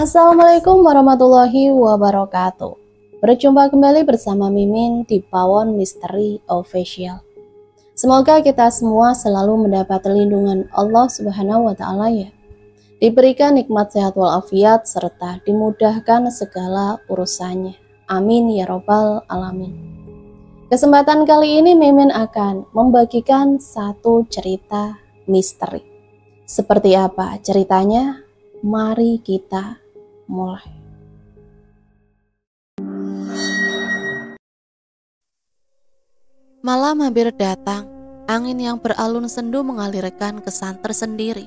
Assalamualaikum warahmatullahi wabarakatuh. Berjumpa kembali bersama Mimin di Pawon Misteri Official. Semoga kita semua selalu mendapat lindungan Allah Subhanahu wa Ta'ala ya. Diberikan nikmat sehat walafiat serta dimudahkan segala urusannya. Amin ya robbal alamin. Kesempatan kali ini Mimin akan membagikan satu cerita misteri. Seperti apa ceritanya? Mari kita mulai. Malam hampir datang, angin yang beralun sendu mengalirkan kesan tersendiri.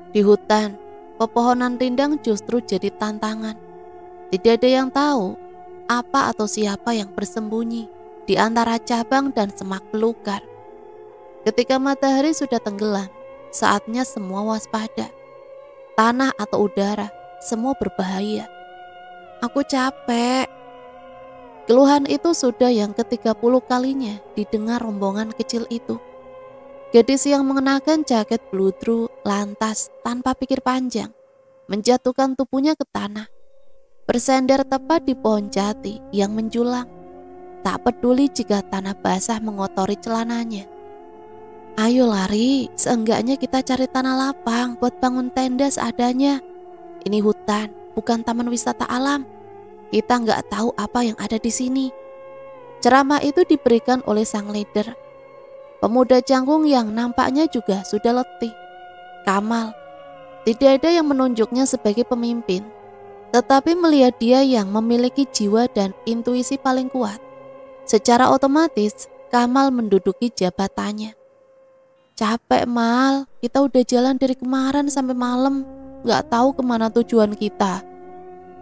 Di hutan, pepohonan rindang justru jadi tantangan. Tidak ada yang tahu apa atau siapa yang bersembunyi di antara cabang dan semak belukar. Ketika matahari sudah tenggelam, saatnya semua waspada. Tanah atau udara, semua berbahaya. Aku capek. Keluhan itu sudah yang ke-30 kalinya didengar rombongan kecil itu. Gadis yang mengenakan jaket bludru lantas tanpa pikir panjang menjatuhkan tubuhnya ke tanah. Bersender tepat di pohon jati yang menjulang. Tak peduli jika tanah basah mengotori celananya. Ayo lari, seenggaknya kita cari tanah lapang buat bangun tenda seadanya. Ini hutan, bukan taman wisata alam. Kita nggak tahu apa yang ada di sini. Ceramah itu diberikan oleh sang leader. Pemuda canggung yang nampaknya juga sudah letih. Kamal. Tidak ada yang menunjuknya sebagai pemimpin. Tetapi melihat dia yang memiliki jiwa dan intuisi paling kuat. Secara otomatis, Kamal menduduki jabatannya. Capek Mal, kita udah jalan dari kemarin sampai malam, gak tahu kemana tujuan kita.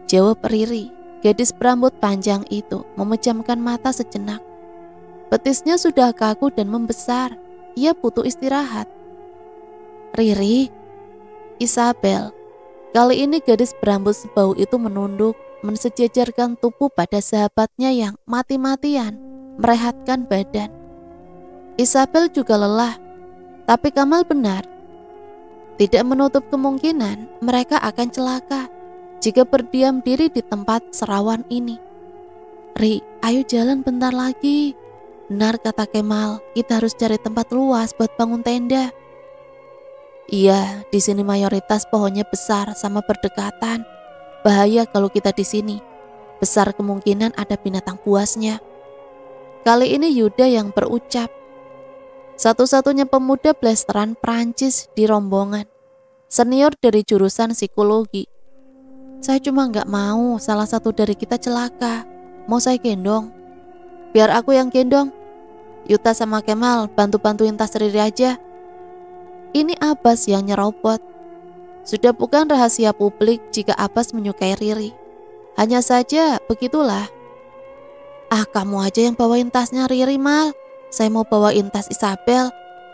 Jawab Riri, gadis berambut panjang itu memejamkan mata sejenak. Betisnya sudah kaku dan membesar, ia butuh istirahat. Riri, Isabel, kali ini gadis berambut sebau itu menunduk, mensejajarkan tubuh pada sahabatnya yang mati-matian, merehatkan badan. Isabel juga lelah. Tapi Kamal benar, tidak menutup kemungkinan mereka akan celaka jika berdiam diri di tempat serawan ini. Ri, ayo jalan bentar lagi. Benar kata Kemal, kita harus cari tempat luas buat bangun tenda. Iya, di sini mayoritas pohonnya besar sama berdekatan. Bahaya kalau kita di sini. Besar kemungkinan ada binatang buasnya. Kali ini Yuda yang berucap. Satu-satunya pemuda blasteran Prancis di rombongan, senior dari jurusan psikologi. Saya cuma nggak mau salah satu dari kita celaka. Mau saya gendong? Biar aku yang gendong. Yuta sama Kemal bantu-bantuin tas Riri aja. Ini Abbas yang nyerobot. Sudah bukan rahasia publik jika Abbas menyukai Riri. Hanya saja begitulah. Ah, kamu aja yang bawain tasnya Riri, Mal. Saya mau bawain tas Isabel,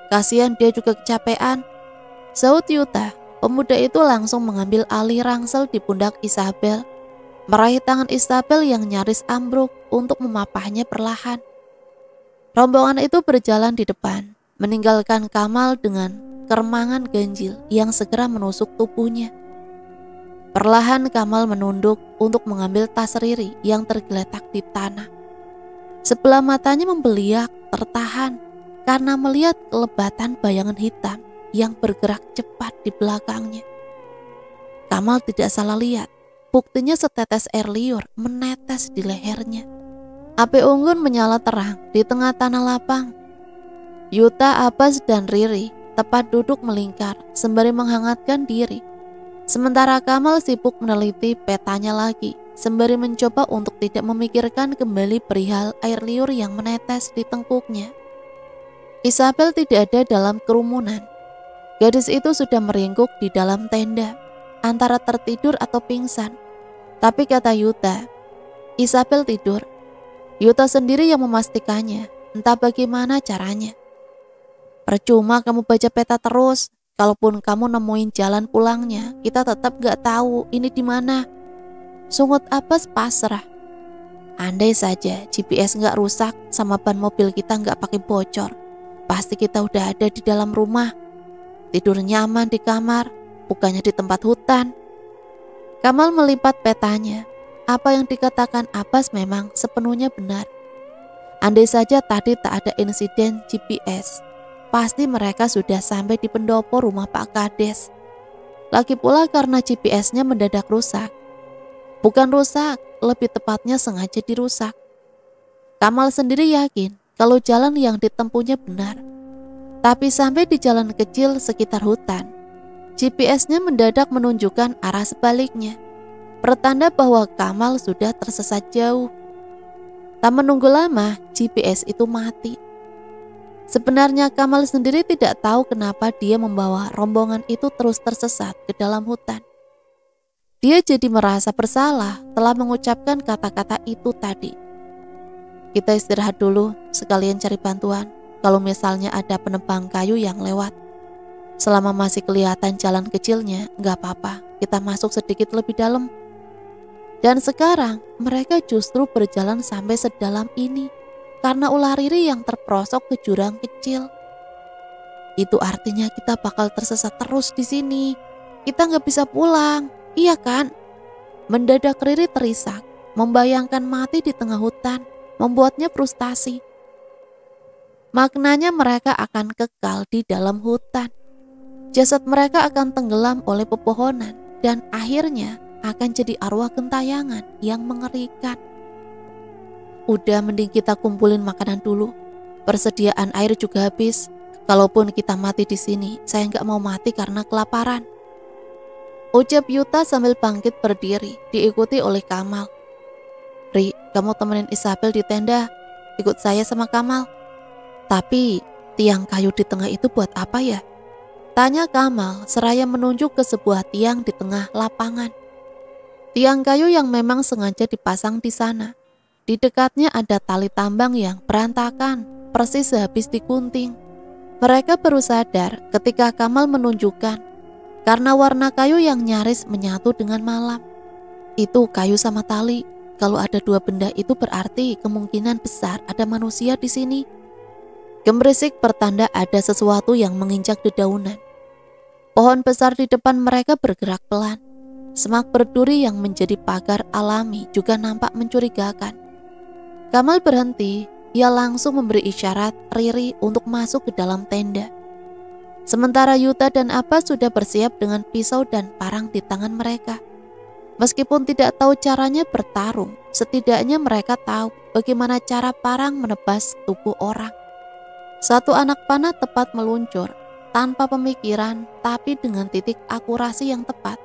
kasihan dia juga kecapean. Saud Yuta, pemuda itu langsung mengambil alih rangsel di pundak Isabel, meraih tangan Isabel yang nyaris ambruk untuk memapahnya perlahan. Rombongan itu berjalan di depan, meninggalkan Kamal dengan keremangan ganjil yang segera menusuk tubuhnya. Perlahan Kamal menunduk untuk mengambil tas Riri yang tergeletak di tanah. Sebelah matanya membeliak, tertahan karena melihat kelebatan bayangan hitam yang bergerak cepat di belakangnya. Kamal tidak salah lihat, buktinya setetes air liur menetes di lehernya. Api unggun menyala terang di tengah tanah lapang. Yuta, Abbas, dan Riri tepat duduk melingkar sembari menghangatkan diri. Sementara Kamal sibuk meneliti petanya lagi, sembari mencoba untuk tidak memikirkan kembali perihal air liur yang menetes di tengkuknya. Isabel tidak ada dalam kerumunan. Gadis itu sudah meringkuk di dalam tenda, antara tertidur atau pingsan. Tapi kata Yuta, Isabel tidur. Yuta sendiri yang memastikannya, entah bagaimana caranya. Percuma kamu baca peta terus. Kalaupun kamu nemuin jalan pulangnya, kita tetap gak tahu ini di mana. Sungut Abbas pasrah. Andai saja GPS gak rusak sama ban mobil kita gak pakai bocor, pasti kita udah ada di dalam rumah. Tidur nyaman di kamar, bukannya di tempat hutan. Kamal melipat petanya. Apa yang dikatakan Abbas memang sepenuhnya benar. Andai saja tadi tak ada insiden GPS, pasti mereka sudah sampai di pendopo rumah Pak Kades. Lagi pula karena GPS-nya mendadak rusak. Bukan rusak, lebih tepatnya sengaja dirusak. Kamal sendiri yakin kalau jalan yang ditempuhnya benar. Tapi sampai di jalan kecil sekitar hutan, GPS-nya mendadak menunjukkan arah sebaliknya. Pertanda bahwa Kamal sudah tersesat jauh. Tak menunggu lama, GPS itu mati. Sebenarnya Kamal sendiri tidak tahu kenapa dia membawa rombongan itu terus tersesat ke dalam hutan. Dia jadi merasa bersalah telah mengucapkan kata-kata itu tadi. Kita istirahat dulu, sekalian cari bantuan. Kalau misalnya ada penebang kayu yang lewat. Selama masih kelihatan jalan kecilnya, gak apa-apa, kita masuk sedikit lebih dalam. Dan sekarang mereka justru berjalan sampai sedalam ini karena ular Riri yang terperosok ke jurang kecil. Itu artinya kita bakal tersesat terus di sini. Kita nggak bisa pulang, iya kan? Mendadak Riri terisak, membayangkan mati di tengah hutan, membuatnya frustasi. Maknanya mereka akan kekal di dalam hutan. Jasad mereka akan tenggelam oleh pepohonan dan akhirnya akan jadi arwah gentayangan yang mengerikan. Udah, mending kita kumpulin makanan dulu. Persediaan air juga habis. Kalaupun kita mati di sini, saya nggak mau mati karena kelaparan. Ucap Yuta sambil bangkit berdiri, diikuti oleh Kamal. Ri, kamu temenin Isabel di tenda. Ikut saya sama Kamal. Tapi tiang kayu di tengah itu buat apa ya? Tanya Kamal seraya menunjuk ke sebuah tiang di tengah lapangan. Tiang kayu yang memang sengaja dipasang di sana. Di dekatnya ada tali tambang yang berantakan, persis sehabis digunting. Mereka baru sadar ketika Kamal menunjukkan, karena warna kayu yang nyaris menyatu dengan malam. Itu kayu sama tali. Kalau ada dua benda itu berarti kemungkinan besar ada manusia di sini. Gemerisik pertanda ada sesuatu yang menginjak dedaunan. Pohon besar di depan mereka bergerak pelan. Semak berduri yang menjadi pagar alami juga nampak mencurigakan. Kamal berhenti, ia langsung memberi isyarat Riri untuk masuk ke dalam tenda. Sementara Yuta dan Abbas sudah bersiap dengan pisau dan parang di tangan mereka. Meskipun tidak tahu caranya bertarung, setidaknya mereka tahu bagaimana cara parang menebas tubuh orang. Satu anak panah tepat meluncur, tanpa pemikiran tapi dengan titik akurasi yang tepat.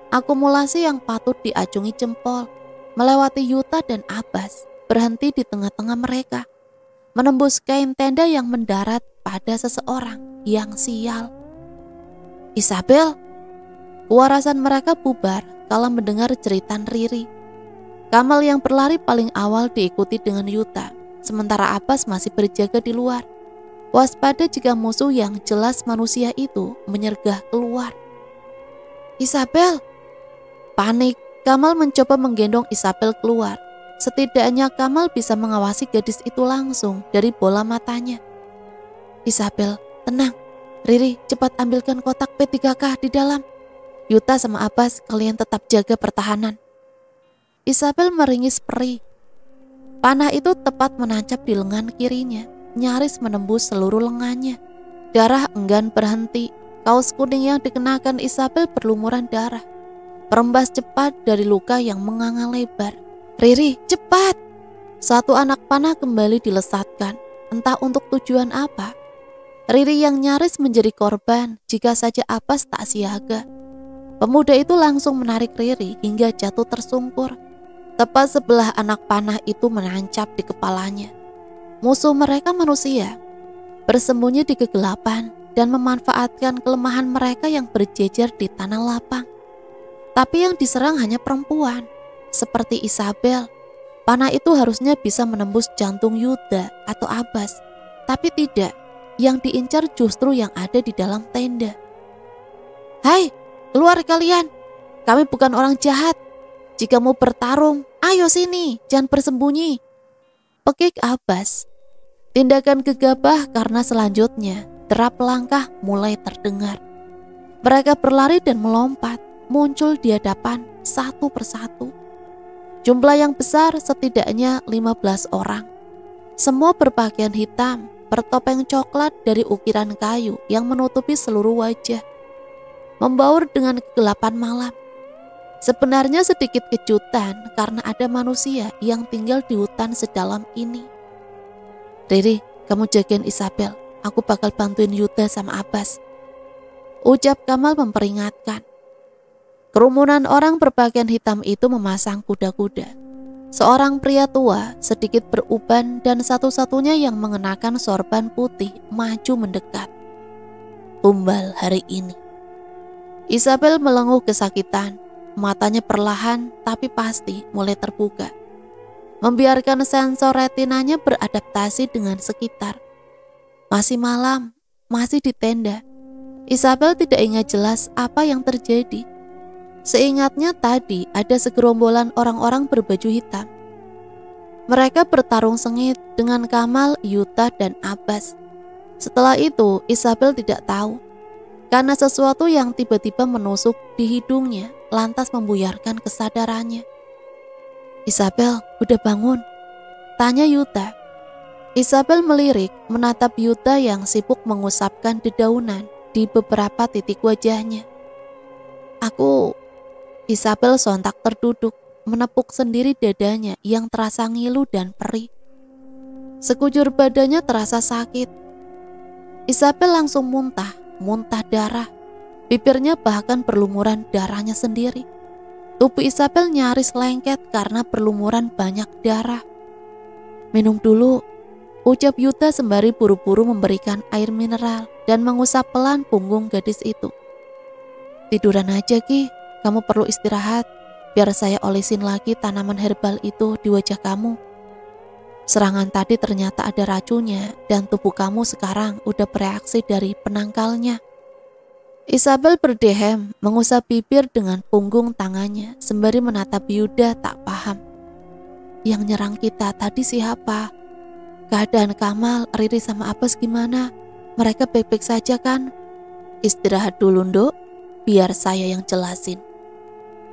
Akumulasi yang patut diacungi jempol, melewati Yuta dan Abbas, berhenti di tengah-tengah mereka, menembus kain tenda yang mendarat pada seseorang yang sial. Isabel, kewarasan mereka bubar kala mendengar jeritan Riri. Kamal yang berlari paling awal diikuti dengan Yuta, sementara Abbas masih berjaga di luar, waspada jika musuh yang jelas manusia itu menyergah keluar. Isabel! Panik, Kamal mencoba menggendong Isabel keluar. Setidaknya Kamal bisa mengawasi gadis itu langsung dari bola matanya. Isabel, tenang. Riri, cepat ambilkan kotak P3K di dalam. Yuta sama Abbas, kalian tetap jaga pertahanan. Isabel meringis perih. Panah itu tepat menancap di lengan kirinya, nyaris menembus seluruh lengannya. Darah enggan berhenti. Kaos kuning yang dikenakan Isabel berlumuran darah, perembas cepat dari luka yang menganga lebar. Riri, cepat! Satu anak panah kembali dilesatkan, entah untuk tujuan apa. Riri yang nyaris menjadi korban jika saja Abbas tak siaga. Pemuda itu langsung menarik Riri hingga jatuh tersungkur. Tepat sebelah anak panah itu menancap di kepalanya. Musuh mereka manusia, bersembunyi di kegelapan dan memanfaatkan kelemahan mereka yang berjejer di tanah lapang. Tapi yang diserang hanya perempuan, seperti Isabel. Panah itu harusnya bisa menembus jantung Yuda atau Abbas, tapi tidak. Yang diincar justru yang ada di dalam tenda. Hai, keluar kalian. Kami bukan orang jahat. Jika mau bertarung, ayo sini, jangan bersembunyi. Pekik Abbas. Tindakan gegabah karena selanjutnya derap langkah mulai terdengar. Mereka berlari dan melompat, muncul di hadapan satu persatu. Jumlah yang besar, setidaknya 15 orang. Semua berpakaian hitam, bertopeng coklat dari ukiran kayu yang menutupi seluruh wajah, membaur dengan kegelapan malam. Sebenarnya sedikit kejutan karena ada manusia yang tinggal di hutan sedalam ini. Riri, kamu jagain Isabel. Aku bakal bantuin Yuda sama Abbas, ucap Kamal memperingatkan. Kerumunan orang berpakaian hitam itu memasang kuda-kuda. Seorang pria tua, sedikit beruban dan satu-satunya yang mengenakan sorban putih, maju mendekat. Tumbal hari ini. Isabel melenguh kesakitan. Matanya perlahan tapi pasti mulai terbuka. Membiarkan sensor retinanya beradaptasi dengan sekitar. Masih malam, masih di tenda. Isabel tidak ingat jelas apa yang terjadi. Seingatnya tadi ada segerombolan orang-orang berbaju hitam. Mereka bertarung sengit dengan Kamal, Yuta, dan Abbas. Setelah itu Isabel tidak tahu, karena sesuatu yang tiba-tiba menusuk di hidungnya lantas membuyarkan kesadarannya. Isabel, udah bangun? Tanya Yuta. Isabel melirik menatap Yuta yang sibuk mengusapkan dedaunan di beberapa titik wajahnya. Isabel sontak terduduk, menepuk sendiri dadanya yang terasa ngilu dan perih. Sekujur badannya terasa sakit. Isabel langsung muntah darah. Bibirnya bahkan berlumuran darahnya sendiri. Tubuh Isabel nyaris lengket karena berlumuran banyak darah. Minum dulu, ucap Yuta sembari buru-buru memberikan air mineral dan mengusap pelan punggung gadis itu. Tiduran aja Ki, kamu perlu istirahat, biar saya olesin lagi tanaman herbal itu di wajah kamu. Serangan tadi ternyata ada racunnya dan tubuh kamu sekarang udah bereaksi dari penangkalnya. Isabel berdehem mengusap bibir dengan punggung tangannya sembari menatap Yuda tak paham. Yang nyerang kita tadi siapa? Keadaan Kamal, Riri sama Abbas gimana? Mereka baik-baik saja kan? Istirahat dulu Nduk, biar saya yang jelasin.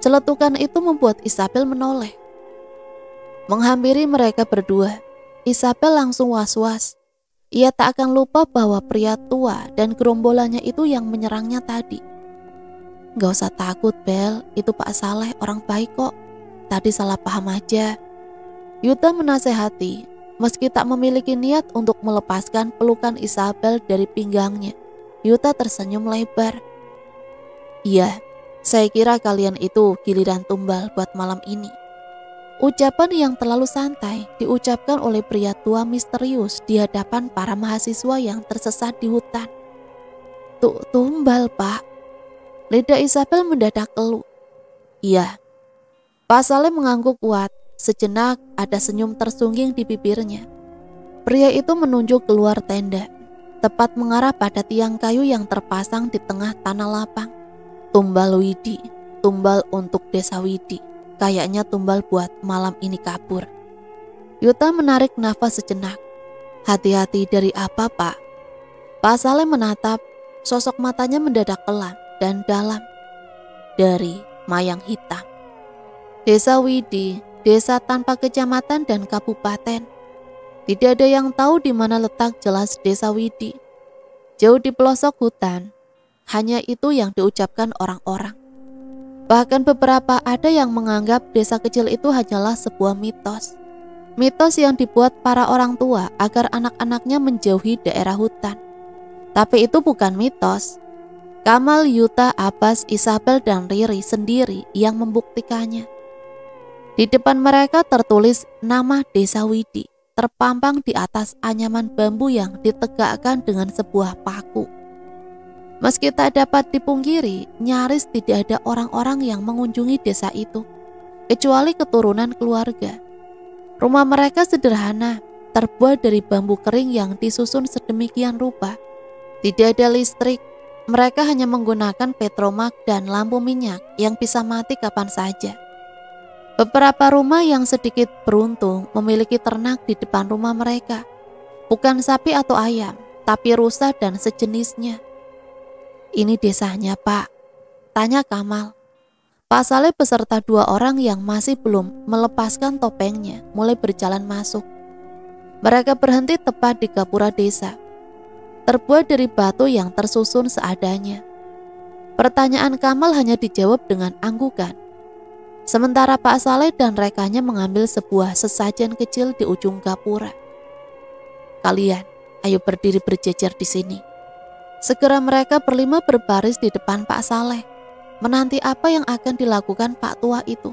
Celetukan itu membuat Isabel menoleh. Menghampiri mereka berdua, Isabel langsung was-was. Ia tak akan lupa bahwa pria tua dan gerombolannya itu yang menyerangnya tadi. Gak usah takut Bel, itu Pak Saleh orang baik kok. Tadi salah paham aja. Yuta menasehati, meski tak memiliki niat untuk melepaskan pelukan Isabel dari pinggangnya. Yuta tersenyum lebar. Iya, saya kira kalian itu giliran tumbal buat malam ini. Ucapan yang terlalu santai diucapkan oleh pria tua misterius di hadapan para mahasiswa yang tersesat di hutan. Tumbal Pak. Lidah Isabel mendadak keluh. Iya. Pak Saleh mengangguk kuat. Sejenak ada senyum tersungging di bibirnya. Pria itu menunjuk keluar tenda, tepat mengarah pada tiang kayu yang terpasang di tengah tanah lapang. Tumbal Widi, tumbal untuk desa Widi. Kayaknya tumbal buat malam ini kabur. Yuta menarik nafas sejenak. Hati-hati dari apa Pak? Pak Saleh menatap, sosok matanya mendadak pelan dan dalam. Dari Mayang Hitam. Desa Widi, desa tanpa kecamatan dan kabupaten. Tidak ada yang tahu di mana letak jelas desa Widi. Jauh di pelosok hutan, hanya itu yang diucapkan orang-orang. Bahkan beberapa ada yang menganggap desa kecil itu hanyalah sebuah mitos. Mitos yang dibuat para orang tua agar anak-anaknya menjauhi daerah hutan. Tapi itu bukan mitos. Kamal, Yuta, Abbas, Isabel, dan Riri sendiri yang membuktikannya. Di depan mereka tertulis nama desa Widi, terpampang di atas anyaman bambu yang ditegakkan dengan sebuah paku. Meski tak dapat dipungkiri, nyaris tidak ada orang-orang yang mengunjungi desa itu, kecuali keturunan keluarga. Rumah mereka sederhana, terbuat dari bambu kering yang disusun sedemikian rupa. Tidak ada listrik, mereka hanya menggunakan petromak dan lampu minyak yang bisa mati kapan saja. Beberapa rumah yang sedikit beruntung memiliki ternak di depan rumah mereka. Bukan sapi atau ayam, tapi rusa dan sejenisnya. Ini desanya Pak, tanya Kamal. Pak Saleh beserta 2 orang yang masih belum melepaskan topengnya mulai berjalan masuk. Mereka berhenti tepat di gapura desa, terbuat dari batu yang tersusun seadanya. Pertanyaan Kamal hanya dijawab dengan anggukan. Sementara Pak Saleh dan rekannya mengambil sebuah sesajen kecil di ujung gapura. Kalian, ayo berdiri berjejer di sini. Segera mereka berlima berbaris di depan Pak Saleh, menanti apa yang akan dilakukan Pak Tua itu.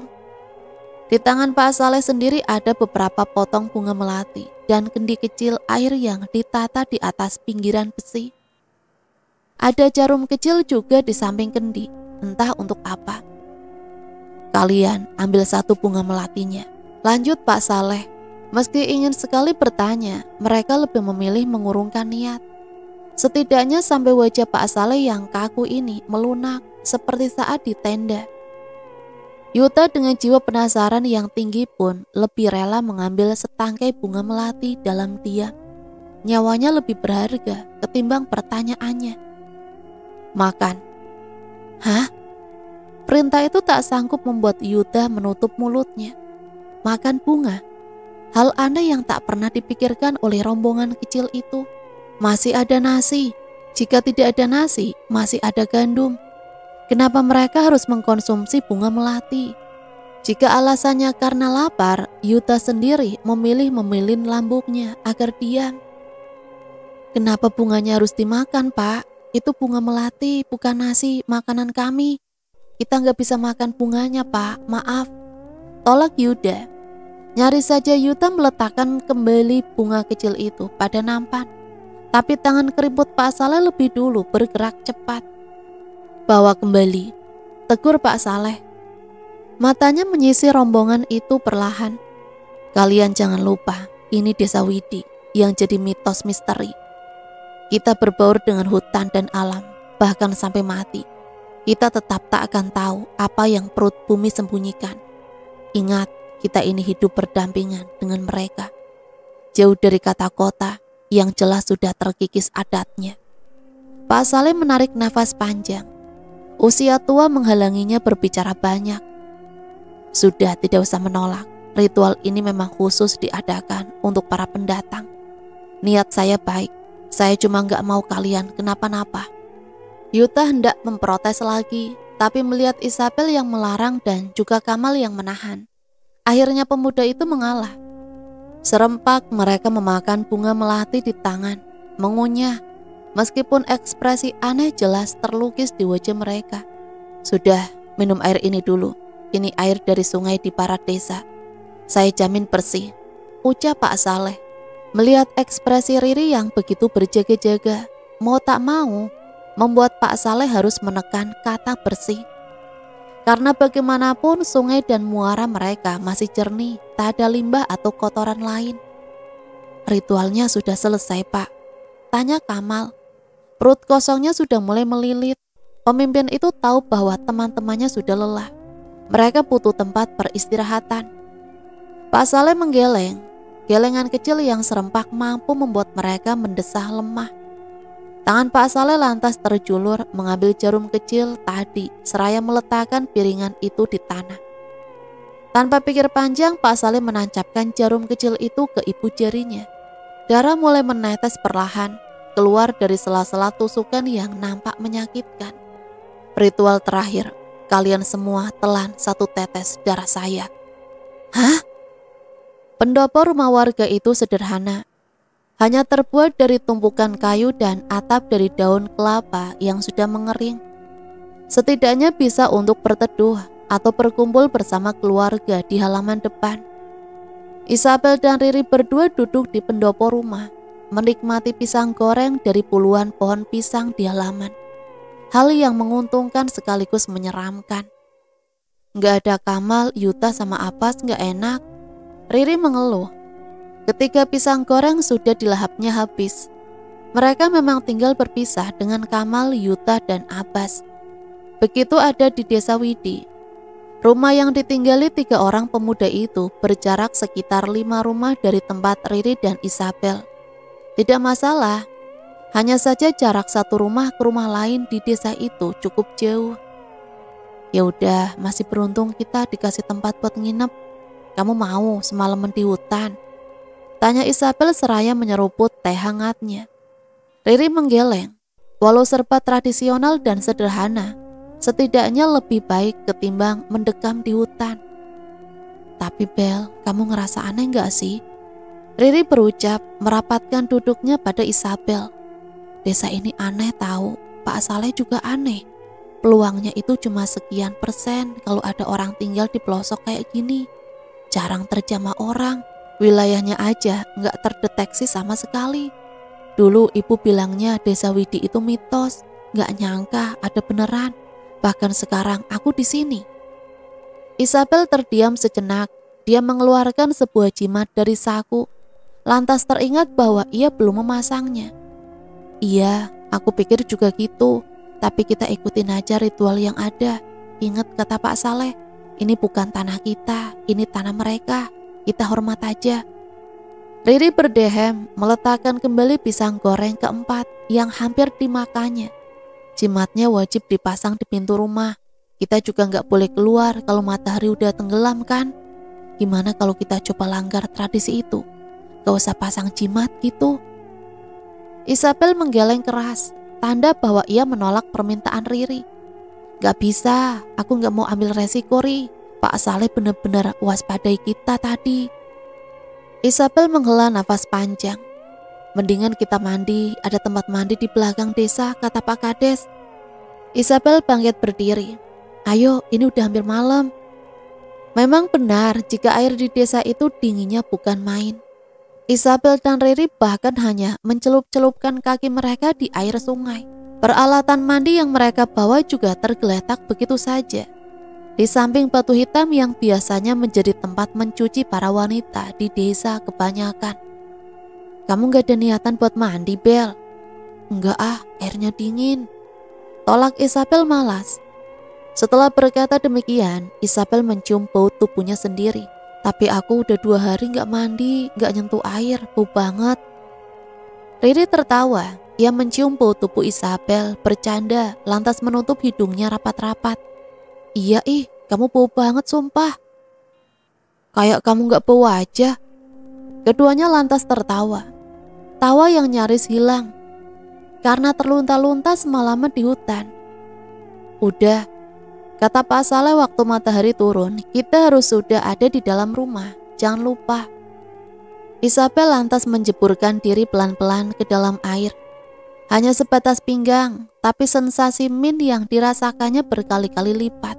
Di tangan Pak Saleh sendiri ada beberapa potong bunga melati dan kendi kecil air yang ditata di atas pinggiran besi. Ada jarum kecil juga di samping kendi, entah untuk apa. Kalian ambil 1 bunga melatinya, lanjut Pak Saleh. Meski ingin sekali bertanya, mereka lebih memilih mengurungkan niat. Setidaknya sampai wajah Pak Saleh yang kaku ini melunak seperti saat di tenda. Yuta dengan jiwa penasaran yang tinggi pun lebih rela mengambil setangkai bunga melati dalam diam. Nyawanya lebih berharga ketimbang pertanyaannya. Makan. Hah? Perintah itu tak sanggup membuat Yuta menutup mulutnya. Makan bunga. Hal aneh yang tak pernah dipikirkan oleh rombongan kecil itu. Masih ada nasi. Jika tidak ada nasi, masih ada gandum. Kenapa mereka harus mengkonsumsi bunga melati? Jika alasannya karena lapar, Yuta sendiri memilih memilin lambungnya agar diam. Kenapa bunganya harus dimakan, Pak? Itu bunga melati, bukan nasi, makanan kami. Kita nggak bisa makan bunganya, Pak. Maaf. Tolak Yuda. Nyaris saja Yuta meletakkan kembali bunga kecil itu pada nampan. Tapi tangan keriput Pak Saleh lebih dulu bergerak cepat. Bawa kembali, tegur Pak Saleh. Matanya menyisir rombongan itu perlahan. Kalian jangan lupa, ini desa Widi yang jadi mitos misteri. Kita berbaur dengan hutan dan alam, bahkan sampai mati. Kita tetap tak akan tahu apa yang perut bumi sembunyikan. Ingat, kita ini hidup berdampingan dengan mereka. Jauh dari kata kota yang jelas sudah terkikis adatnya. Pak Saleh menarik nafas panjang. Usia tua menghalanginya berbicara banyak. Sudah, tidak usah menolak. Ritual ini memang khusus diadakan untuk para pendatang. Niat saya baik. Saya cuma gak mau kalian kenapa-napa. Yuta hendak memprotes lagi, tapi melihat Isabel yang melarang dan juga Kamal yang menahan. Akhirnya pemuda itu mengalah. Serempak mereka memakan bunga melati di tangan, mengunyah, meskipun ekspresi aneh jelas terlukis di wajah mereka. Sudah, minum air ini dulu. Ini air dari sungai di barat desa. Saya jamin bersih, ucap Pak Saleh. Melihat ekspresi Riri yang begitu berjaga-jaga, mau tak mau, membuat Pak Saleh harus menekan kata bersih. Karena bagaimanapun sungai dan muara mereka masih jernih, tak ada limbah atau kotoran lain. Ritualnya sudah selesai, Pak, tanya Kamal. Perut kosongnya sudah mulai melilit. Pemimpin itu tahu bahwa teman-temannya sudah lelah. Mereka butuh tempat peristirahatan. Pak Saleh menggeleng. Gelengan kecil yang serempak mampu membuat mereka mendesah lemah. Tangan Pak Saleh lantas terjulur mengambil jarum kecil tadi seraya meletakkan piringan itu di tanah. Tanpa pikir panjang, Pak Saleh menancapkan jarum kecil itu ke ibu jarinya. Darah mulai menetes perlahan, keluar dari sela-sela tusukan yang nampak menyakitkan. Ritual terakhir, kalian semua telan 1 tetes darah saya. Hah? Pendopo rumah warga itu sederhana. Hanya terbuat dari tumpukan kayu dan atap dari daun kelapa yang sudah mengering. Setidaknya bisa untuk berteduh atau berkumpul bersama keluarga di halaman depan. Isabel dan Riri berdua duduk di pendopo rumah, menikmati pisang goreng dari puluhan pohon pisang di halaman. Hal yang menguntungkan sekaligus menyeramkan. Gak ada Kamal, Yuta sama Abbas, gak enak. Riri mengeluh. Ketika pisang goreng sudah dilahapnya habis, mereka memang tinggal berpisah dengan Kamal, Yuta, dan Abbas. Begitu ada di desa Widi. Rumah yang ditinggali 3 orang pemuda itu berjarak sekitar 5 rumah dari tempat Riri dan Isabel. Tidak masalah, hanya saja jarak 1 rumah ke rumah lain di desa itu cukup jauh. Ya udah, masih beruntung kita dikasih tempat buat nginep. Kamu mau semalaman di hutan? Tanya Isabel seraya menyeruput teh hangatnya. Riri menggeleng. Walau serba tradisional dan sederhana, setidaknya lebih baik ketimbang mendekam di hutan. Tapi Bel, kamu ngerasa aneh gak sih? Riri berucap, merapatkan duduknya pada Isabel. Desa ini aneh tahu, Pak Saleh juga aneh. Peluangnya itu cuma sekian persen kalau ada orang tinggal di pelosok kayak gini. Jarang terjamah orang, wilayahnya aja nggak terdeteksi sama sekali. Dulu ibu bilangnya desa Widi itu mitos, nggak nyangka ada beneran. Bahkan sekarang aku di sini. Isabel terdiam sejenak, dia mengeluarkan sebuah jimat dari saku. Lantas teringat bahwa ia belum memasangnya. Iya, aku pikir juga gitu, tapi kita ikutin aja ritual yang ada. Ingat kata Pak Saleh, ini bukan tanah kita, ini tanah mereka. Kita hormat aja. Riri berdehem, meletakkan kembali pisang goreng keempat yang hampir dimakannya. Jimatnya wajib dipasang di pintu rumah. Kita juga nggak boleh keluar kalau matahari udah tenggelam kan? Gimana kalau kita coba langgar tradisi itu? Gak usah pasang jimat gitu. Isabel menggeleng keras, tanda bahwa ia menolak permintaan Riri. Gak bisa, aku gak mau ambil resiko, Ri. Pak Saleh benar-benar waspadai kita tadi. Isabel menghela nafas panjang. Mendingan kita mandi, ada tempat mandi di belakang desa, kata Pak Kades. Isabel bangkit berdiri. Ayo, ini udah hampir malam. Memang benar, jika air di desa itu dinginnya bukan main. Isabel dan Riri bahkan hanya mencelup-celupkan kaki mereka di air sungai. Peralatan mandi yang mereka bawa juga tergeletak begitu saja. Di samping batu hitam yang biasanya menjadi tempat mencuci para wanita di desa kebanyakan. Kamu gak ada niatan buat mandi, Bel? Enggak ah, airnya dingin. Tolak Isabel malas. Setelah berkata demikian, Isabel mencium bau tubuhnya sendiri. Tapi aku udah 2 hari gak mandi, gak nyentuh air, bau banget. Riri tertawa, ia mencium bau tubuh Isabel, bercanda, lantas menutup hidungnya rapat-rapat. Iya kamu bau banget sumpah. Kayak kamu gak bau aja. Keduanya lantas tertawa. Tawa yang nyaris hilang, karena terlunta-lunta semalaman di hutan. Udah, kata Pak Saleh waktu matahari turun, kita harus sudah ada di dalam rumah, jangan lupa. Isabel lantas menjeburkan diri pelan-pelan ke dalam air. Hanya sebatas pinggang, tapi sensasi min yang dirasakannya berkali-kali lipat.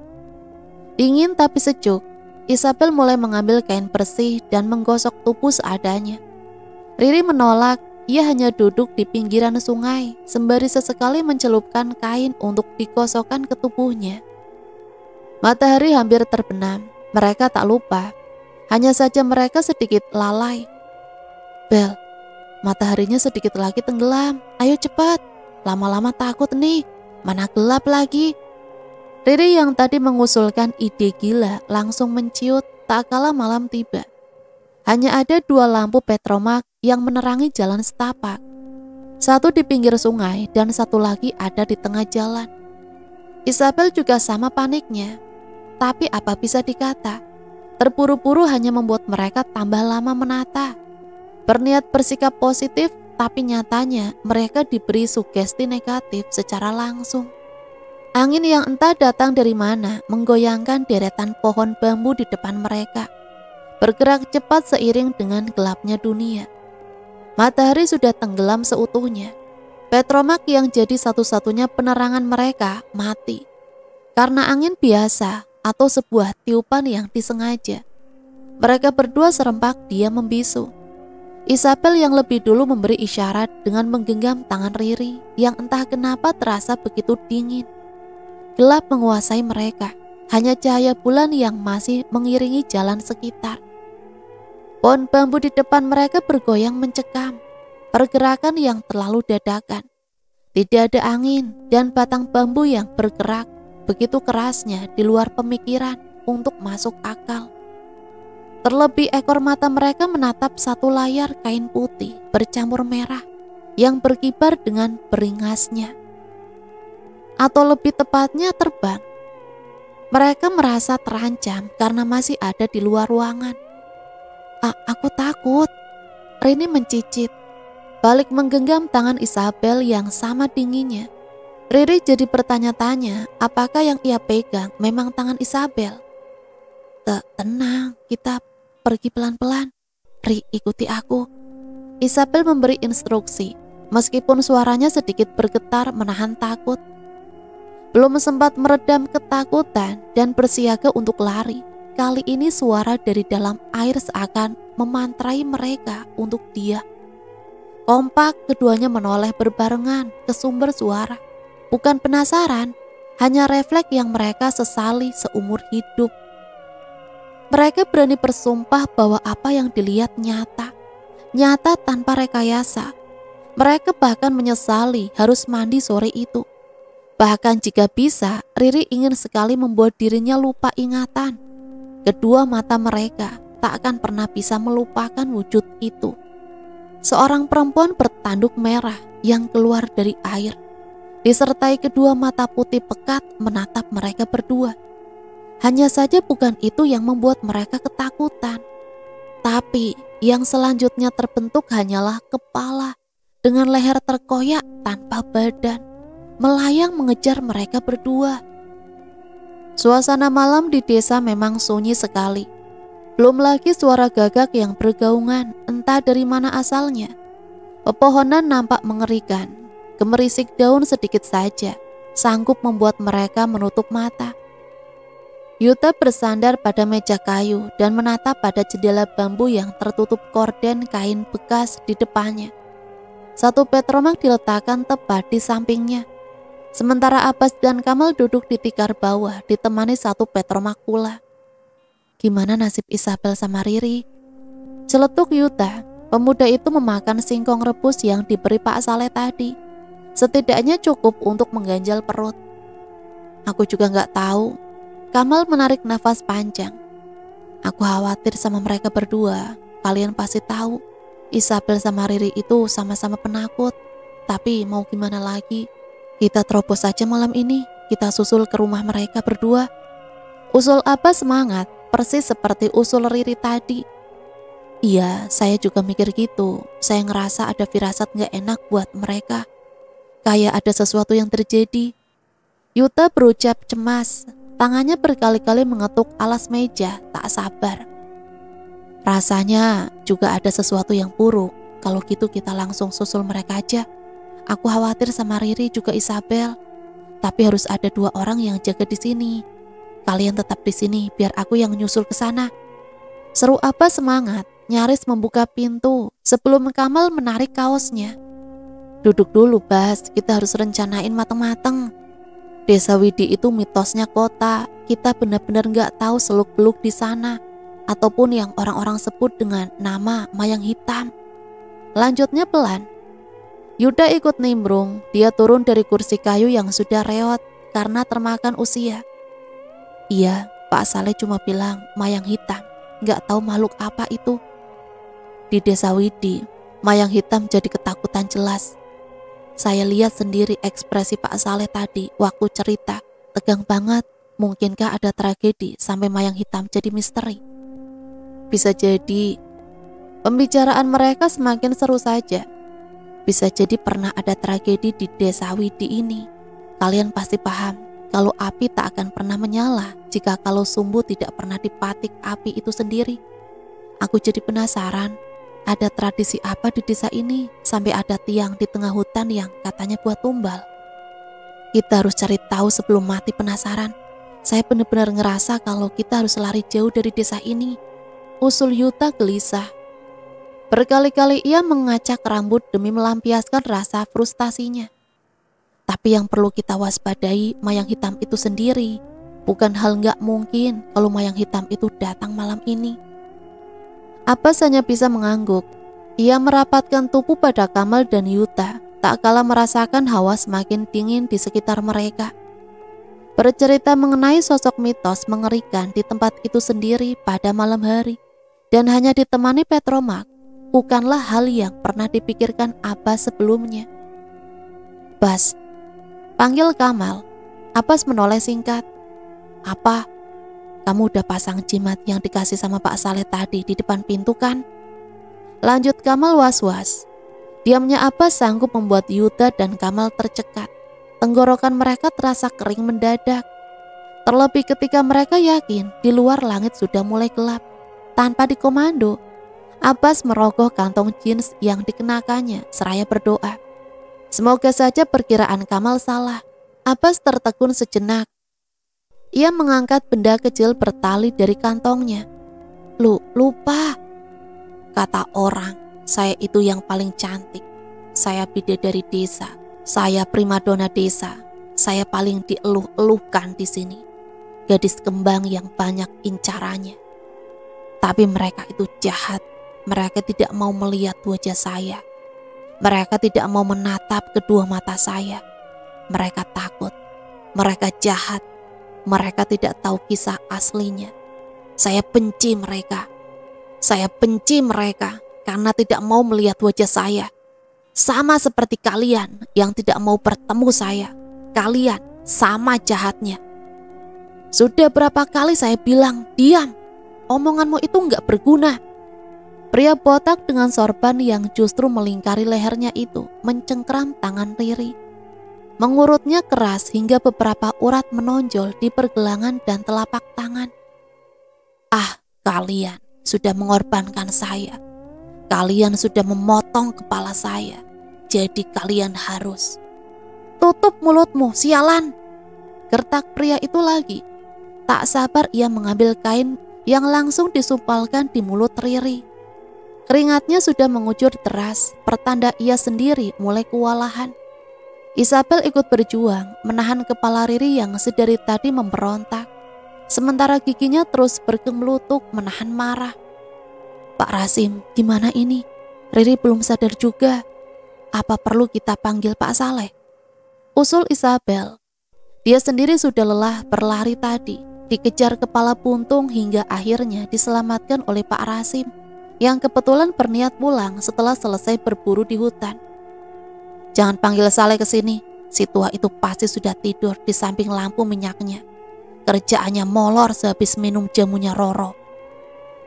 Dingin tapi sejuk, Isabel mulai mengambil kain bersih dan menggosok tubuh seadanya. Riri menolak, ia hanya duduk di pinggiran sungai, sembari sesekali mencelupkan kain untuk digosokkan ke tubuhnya. Matahari hampir terbenam, mereka tak lupa. Hanya saja mereka sedikit lalai. Bel, mataharinya sedikit lagi tenggelam, ayo cepat. Lama-lama takut nih, mana gelap lagi. Riri yang tadi mengusulkan ide gila langsung menciut tak kala malam tiba. Hanya ada 2 lampu petromak yang menerangi jalan setapak. Satu di pinggir sungai dan satu lagi ada di tengah jalan. Isabel juga sama paniknya. Tapi apa bisa dikata, terburu-buru hanya membuat mereka tambah lama menata. Berniat bersikap positif, tapi nyatanya mereka diberi sugesti negatif secara langsung. Angin yang entah datang dari mana menggoyangkan deretan pohon bambu di depan mereka, bergerak cepat seiring dengan gelapnya dunia. Matahari sudah tenggelam seutuhnya. Petromak yang jadi satu-satunya penerangan mereka mati karena angin biasa atau sebuah tiupan yang disengaja. Mereka berdua serempak diam membisu. Isabel yang lebih dulu memberi isyarat dengan menggenggam tangan Riri yang entah kenapa terasa begitu dingin. Gelap menguasai mereka, hanya cahaya bulan yang masih mengiringi jalan sekitar. Pohon bambu di depan mereka bergoyang mencekam, pergerakan yang terlalu dadakan. Tidak ada angin dan batang bambu yang bergerak begitu kerasnya di luar pemikiran untuk masuk akal. Terlebih ekor mata mereka menatap satu layar kain putih bercampur merah yang berkibar dengan beringasnya. Atau lebih tepatnya terbang. Mereka merasa terancam karena masih ada di luar ruangan. Aku takut. Rini mencicit, balik menggenggam tangan Isabel yang sama dinginnya. Riri jadi bertanya-tanya apakah yang ia pegang memang tangan Isabel. Tenang, kita pergi pelan-pelan. Ri, ikuti aku. Isabel memberi instruksi, meskipun suaranya sedikit bergetar menahan takut. Belum sempat meredam ketakutan dan bersiaga untuk lari, kali ini suara dari dalam air seakan memantrai mereka untuk dia. Kompak keduanya menoleh berbarengan ke sumber suara. Bukan penasaran, hanya refleks yang mereka sesali seumur hidup. Mereka berani bersumpah bahwa apa yang dilihat nyata tanpa rekayasa. Mereka bahkan menyesali harus mandi sore itu. Bahkan jika bisa, Riri ingin sekali membuat dirinya lupa ingatan. Kedua mata mereka tak akan pernah bisa melupakan wujud itu. Seorang perempuan bertanduk merah yang keluar dari air, disertai kedua mata putih pekat menatap mereka berdua. Hanya saja bukan itu yang membuat mereka ketakutan. Tapi yang selanjutnya terbentuk hanyalah kepala dengan leher terkoyak tanpa badan, melayang mengejar mereka berdua. Suasana malam di desa memang sunyi sekali. Belum lagi suara gagak yang bergaungan, entah dari mana asalnya. Pepohonan nampak mengerikan. Gemerisik daun sedikit saja sanggup membuat mereka menutup mata. Yuta bersandar pada meja kayu dan menatap pada jendela bambu yang tertutup korden kain bekas di depannya. Satu petromak diletakkan tepat di sampingnya. Sementara Abbas dan Kamal duduk di tikar bawah ditemani satu petromak pula. Gimana nasib Isabel sama Riri? Celetuk Yuta. Pemuda itu memakan singkong rebus yang diberi Pak Saleh tadi. Setidaknya cukup untuk mengganjal perut. Aku juga gak tahu. Kamal menarik nafas panjang. Aku khawatir sama mereka berdua. Kalian pasti tahu, Isabel sama Riri itu sama-sama penakut. Tapi mau gimana lagi? Kita terobos saja malam ini. Kita susul ke rumah mereka berdua. Usul Abbas semangat, persis seperti usul Riri tadi. Iya, saya juga mikir gitu. Saya ngerasa ada firasat gak enak buat mereka. Kayak ada sesuatu yang terjadi. Yuta berucap cemas. Tangannya berkali-kali mengetuk alas meja, tak sabar. Rasanya juga ada sesuatu yang buruk. Kalau gitu kita langsung susul mereka aja. Aku khawatir sama Riri juga Isabel. Tapi harus ada 2 orang yang jaga di sini. Kalian tetap di sini biar aku yang nyusul ke sana. Seru apa semangat, nyaris membuka pintu sebelum Kamal menarik kaosnya. Duduk dulu Bas, kita harus rencanain mateng-mateng. Desa Widi itu mitosnya kota, kita benar-benar gak tahu seluk-beluk di sana, ataupun yang orang-orang sebut dengan nama Mayang Hitam. Lanjutnya pelan. Yuda ikut nimbrung, dia turun dari kursi kayu yang sudah reot karena termakan usia. Iya, Pak Saleh cuma bilang Mayang Hitam, gak tahu makhluk apa itu. Di Desa Widi, Mayang Hitam jadi ketakutan jelas. Saya lihat sendiri ekspresi Pak Saleh tadi waktu cerita, tegang banget. Mungkinkah ada tragedi sampai Mayang Hitam jadi misteri? Bisa jadi. Pembicaraan mereka semakin seru saja. Bisa jadi pernah ada tragedi di Desa Widi ini. Kalian pasti paham kalau api tak akan pernah menyala jika kalau sumbu tidak pernah dipatik api itu sendiri. Aku jadi penasaran. Ada tradisi apa di desa ini sampai ada tiang di tengah hutan yang katanya buat tumbal? Kita harus cari tahu sebelum mati penasaran. Saya benar-benar ngerasa kalau kita harus lari jauh dari desa ini. Usul Yuta gelisah. Berkali-kali ia mengacak rambut demi melampiaskan rasa frustasinya. Tapi yang perlu kita waspadai Mayang Hitam itu sendiri. Bukan hal gak mungkin kalau Mayang Hitam itu datang malam ini. Abbas hanya bisa mengangguk. Ia merapatkan tubuh pada Kamal dan Yuta, tak kalah merasakan hawa semakin dingin di sekitar mereka. Bercerita mengenai sosok mitos mengerikan di tempat itu sendiri pada malam hari, dan hanya ditemani petromak, bukanlah hal yang pernah dipikirkan Abbas sebelumnya. Bas, panggil Kamal. Abbas menoleh singkat. Apa? Kamu udah pasang jimat yang dikasih sama Pak Saleh tadi di depan pintu kan? Lanjut Kamal was-was. Diamnya Abbas sanggup membuat Yuda dan Kamal tercekat. Tenggorokan mereka terasa kering mendadak. Terlebih ketika mereka yakin di luar langit sudah mulai gelap. Tanpa dikomando, Abbas merogoh kantong jeans yang dikenakannya seraya berdoa. Semoga saja perkiraan Kamal salah. Abbas tertegun sejenak. Ia mengangkat benda kecil bertali dari kantongnya. Lupa, kata orang, saya itu yang paling cantik. Saya bidadari desa. Saya primadona desa. Saya paling dieluh-eluhkan di sini. Gadis kembang yang banyak incarannya. Tapi mereka itu jahat. Mereka tidak mau melihat wajah saya. Mereka tidak mau menatap kedua mata saya. Mereka takut. Mereka jahat. Mereka tidak tahu kisah aslinya. Saya benci mereka. Saya benci mereka karena tidak mau melihat wajah saya. Sama seperti kalian yang tidak mau bertemu saya. Kalian sama jahatnya. Sudah berapa kali saya bilang, diam. Omonganmu itu enggak berguna. Pria botak dengan sorban yang justru melingkari lehernya itu mencengkram tangan Riri. Mengurutnya keras hingga beberapa urat menonjol di pergelangan dan telapak tangan. Ah, kalian sudah mengorbankan saya. Kalian sudah memotong kepala saya. Jadi kalian harus. Tutup mulutmu, sialan. Gertak pria itu lagi. Tak sabar ia mengambil kain yang langsung disumpalkan di mulut Riri. Keringatnya sudah mengucur deras, pertanda ia sendiri mulai kewalahan. Isabel ikut berjuang menahan kepala Riri yang sedari tadi memberontak. Sementara giginya terus bergemelutuk menahan marah. Pak Rasim, gimana ini? Riri belum sadar juga. Apa perlu kita panggil Pak Saleh? Usul Isabel. Dia sendiri sudah lelah berlari tadi, dikejar kepala buntung hingga akhirnya diselamatkan oleh Pak Rasim yang kebetulan berniat pulang setelah selesai berburu di hutan. Jangan panggil Saleh ke sini. Si tua itu pasti sudah tidur di samping lampu minyaknya. Kerjaannya molor sehabis minum jamunya Roro.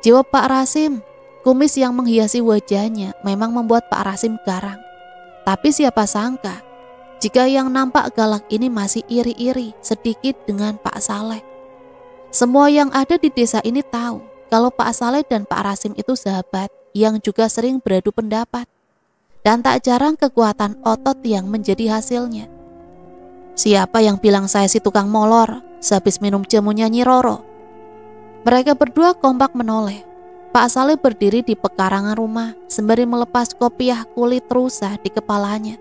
Jawab Pak Rasim. Kumis yang menghiasi wajahnya memang membuat Pak Rasim garang. Tapi siapa sangka jika yang nampak galak ini masih iri-iri sedikit dengan Pak Saleh. Semua yang ada di desa ini tahu kalau Pak Saleh dan Pak Rasim itu sahabat yang juga sering beradu pendapat. Dan tak jarang kekuatan otot yang menjadi hasilnya. Siapa yang bilang saya si tukang molor sehabis minum jamunya Nyi Roro? Mereka berdua kompak menoleh. Pak Saleh berdiri di pekarangan rumah sembari melepas kopiah kulit rusa di kepalanya.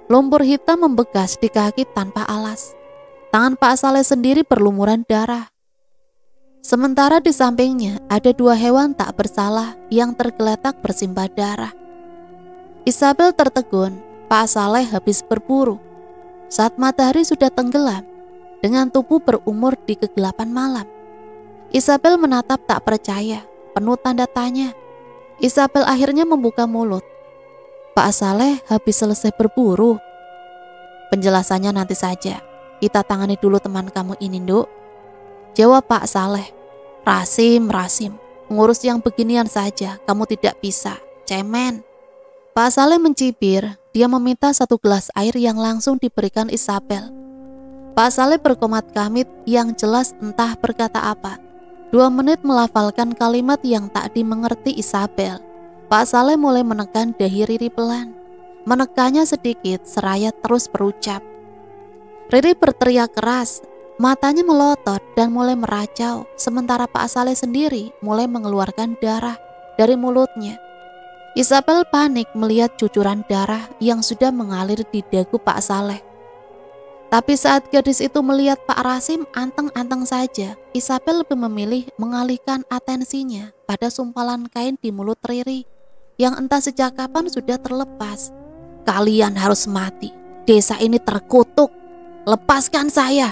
Lumpur hitam membekas di kaki tanpa alas. Tangan Pak Saleh sendiri berlumuran darah. Sementara di sampingnya ada dua hewan tak bersalah yang tergeletak bersimbah darah. Isabel tertegun, Pak Saleh habis berburu. Saat matahari sudah tenggelam, dengan tubuh berumur di kegelapan malam. Isabel menatap tak percaya, penuh tanda tanya. Isabel akhirnya membuka mulut. Pak Saleh habis selesai berburu. Penjelasannya nanti saja, kita tangani dulu teman kamu ini, Nduk. Jawab Pak Saleh. Rasim, ngurus yang beginian saja, kamu tidak bisa, cemen. Pak Saleh mencibir, dia meminta satu gelas air yang langsung diberikan Isabel. Pak Saleh berkomat kamit yang jelas entah berkata apa. 2 menit melafalkan kalimat yang tak dimengerti Isabel. Pak Saleh mulai menekan dahi Riri pelan. Menekannya sedikit seraya terus berucap. Riri berteriak keras, matanya melotot dan mulai meracau. Sementara Pak Saleh sendiri mulai mengeluarkan darah dari mulutnya. Isabel panik melihat cucuran darah yang sudah mengalir di dagu Pak Saleh. Tapi saat gadis itu melihat Pak Rasim anteng-anteng saja, Isabel lebih memilih mengalihkan atensinya pada sumpalan kain di mulut Riri yang entah sejak kapan sudah terlepas. Kalian harus mati, desa ini terkutuk. Lepaskan saya,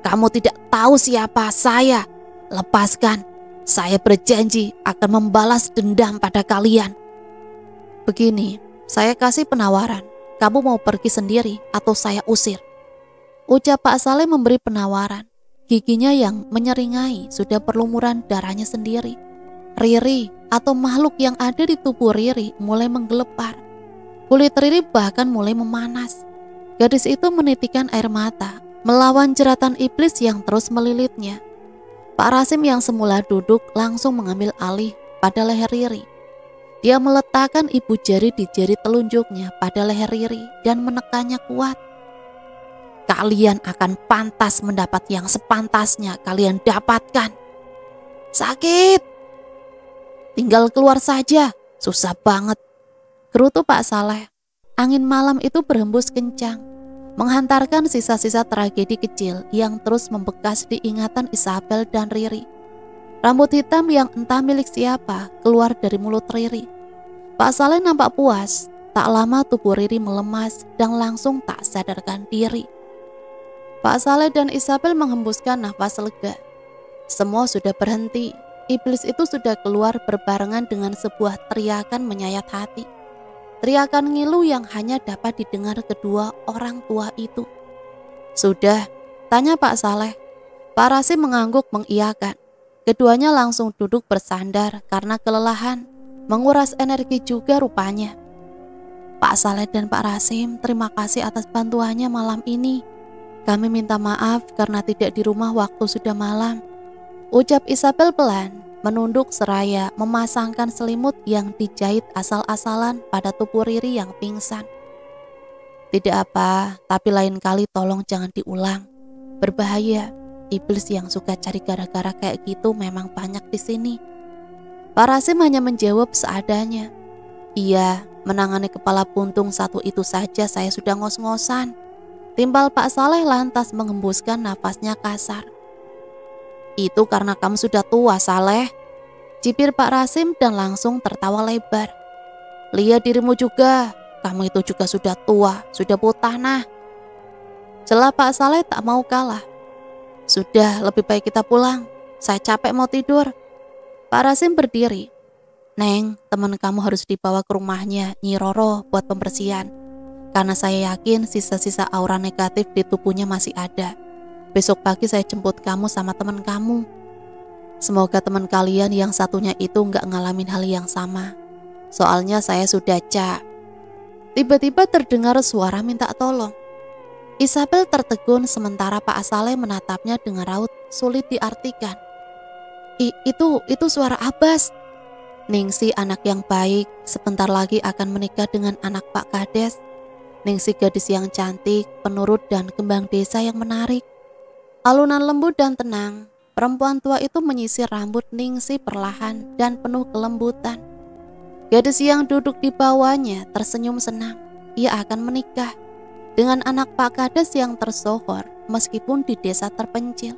kamu tidak tahu siapa saya. Lepaskan, saya berjanji akan membalas dendam pada kalian. Begini, saya kasih penawaran, kamu mau pergi sendiri atau saya usir? Ucap Pak Saleh memberi penawaran. Giginya yang menyeringai sudah berlumuran darahnya sendiri. Riri atau makhluk yang ada di tubuh Riri mulai menggelepar. Kulit Riri bahkan mulai memanas. Gadis itu menitikkan air mata melawan jeratan iblis yang terus melilitnya. Pak Rasim yang semula duduk langsung mengambil alih pada leher Riri. Dia meletakkan ibu jari di jari telunjuknya pada leher Riri dan menekannya kuat. Kalian akan pantas mendapat yang sepantasnya kalian dapatkan. Sakit. Tinggal keluar saja, susah banget. Gerutu Pak Saleh. Angin malam itu berhembus kencang, menghantarkan sisa-sisa tragedi kecil yang terus membekas di ingatan Isabel dan Riri. Rambut hitam yang entah milik siapa keluar dari mulut Riri. Pak Saleh nampak puas. Tak lama tubuh Riri melemas dan langsung tak sadarkan diri. Pak Saleh dan Isabel menghembuskan nafas lega. Semua sudah berhenti. Iblis itu sudah keluar berbarengan dengan sebuah teriakan menyayat hati. Teriakan ngilu yang hanya dapat didengar kedua orang tua itu. Sudah, tanya Pak Saleh. Pak Rasim mengangguk mengiyakan. Keduanya langsung duduk bersandar karena kelelahan, menguras energi juga rupanya. Pak Saleh dan Pak Rasim, terima kasih atas bantuannya malam ini. Kami minta maaf karena tidak di rumah waktu sudah malam. Ucap Isabel pelan, menunduk seraya memasangkan selimut yang dijahit asal-asalan pada tubuh Riri yang pingsan. Tidak apa, tapi lain kali tolong jangan diulang. Berbahaya, iblis yang suka cari gara-gara kayak gitu memang banyak di sini. Pak Rasim hanya menjawab seadanya. Iya, menangani kepala buntung satu itu saja saya sudah ngos-ngosan. Timbal Pak Saleh lantas menghembuskan nafasnya kasar. Itu karena kamu sudah tua, Saleh. Cibir Pak Rasim dan langsung tertawa lebar. Lihat dirimu juga, kamu itu juga sudah tua, sudah putanah. Celah Pak Saleh tak mau kalah. Sudah, lebih baik kita pulang. Saya capek mau tidur. Pak Rasim berdiri. Neng, teman kamu harus dibawa ke rumahnya Nyi Roro buat pembersihan. Karena saya yakin sisa-sisa aura negatif di tubuhnya masih ada. Besok pagi saya jemput kamu sama teman kamu. Semoga teman kalian yang satunya itu nggak ngalamin hal yang sama. Soalnya saya sudah cak. Tiba-tiba terdengar suara minta tolong. Isabel tertegun sementara Pak Saleh menatapnya dengan raut sulit diartikan. Itu suara Abbas. Ningsi anak yang baik sebentar lagi akan menikah dengan anak Pak Kades. Ningsi gadis yang cantik, penurut dan kembang desa yang menarik. Alunan lembut dan tenang, perempuan tua itu menyisir rambut Ningsi perlahan dan penuh kelembutan. Gadis yang duduk di bawahnya tersenyum senang. Ia akan menikah dengan anak Pak Kades yang tersohor meskipun di desa terpencil.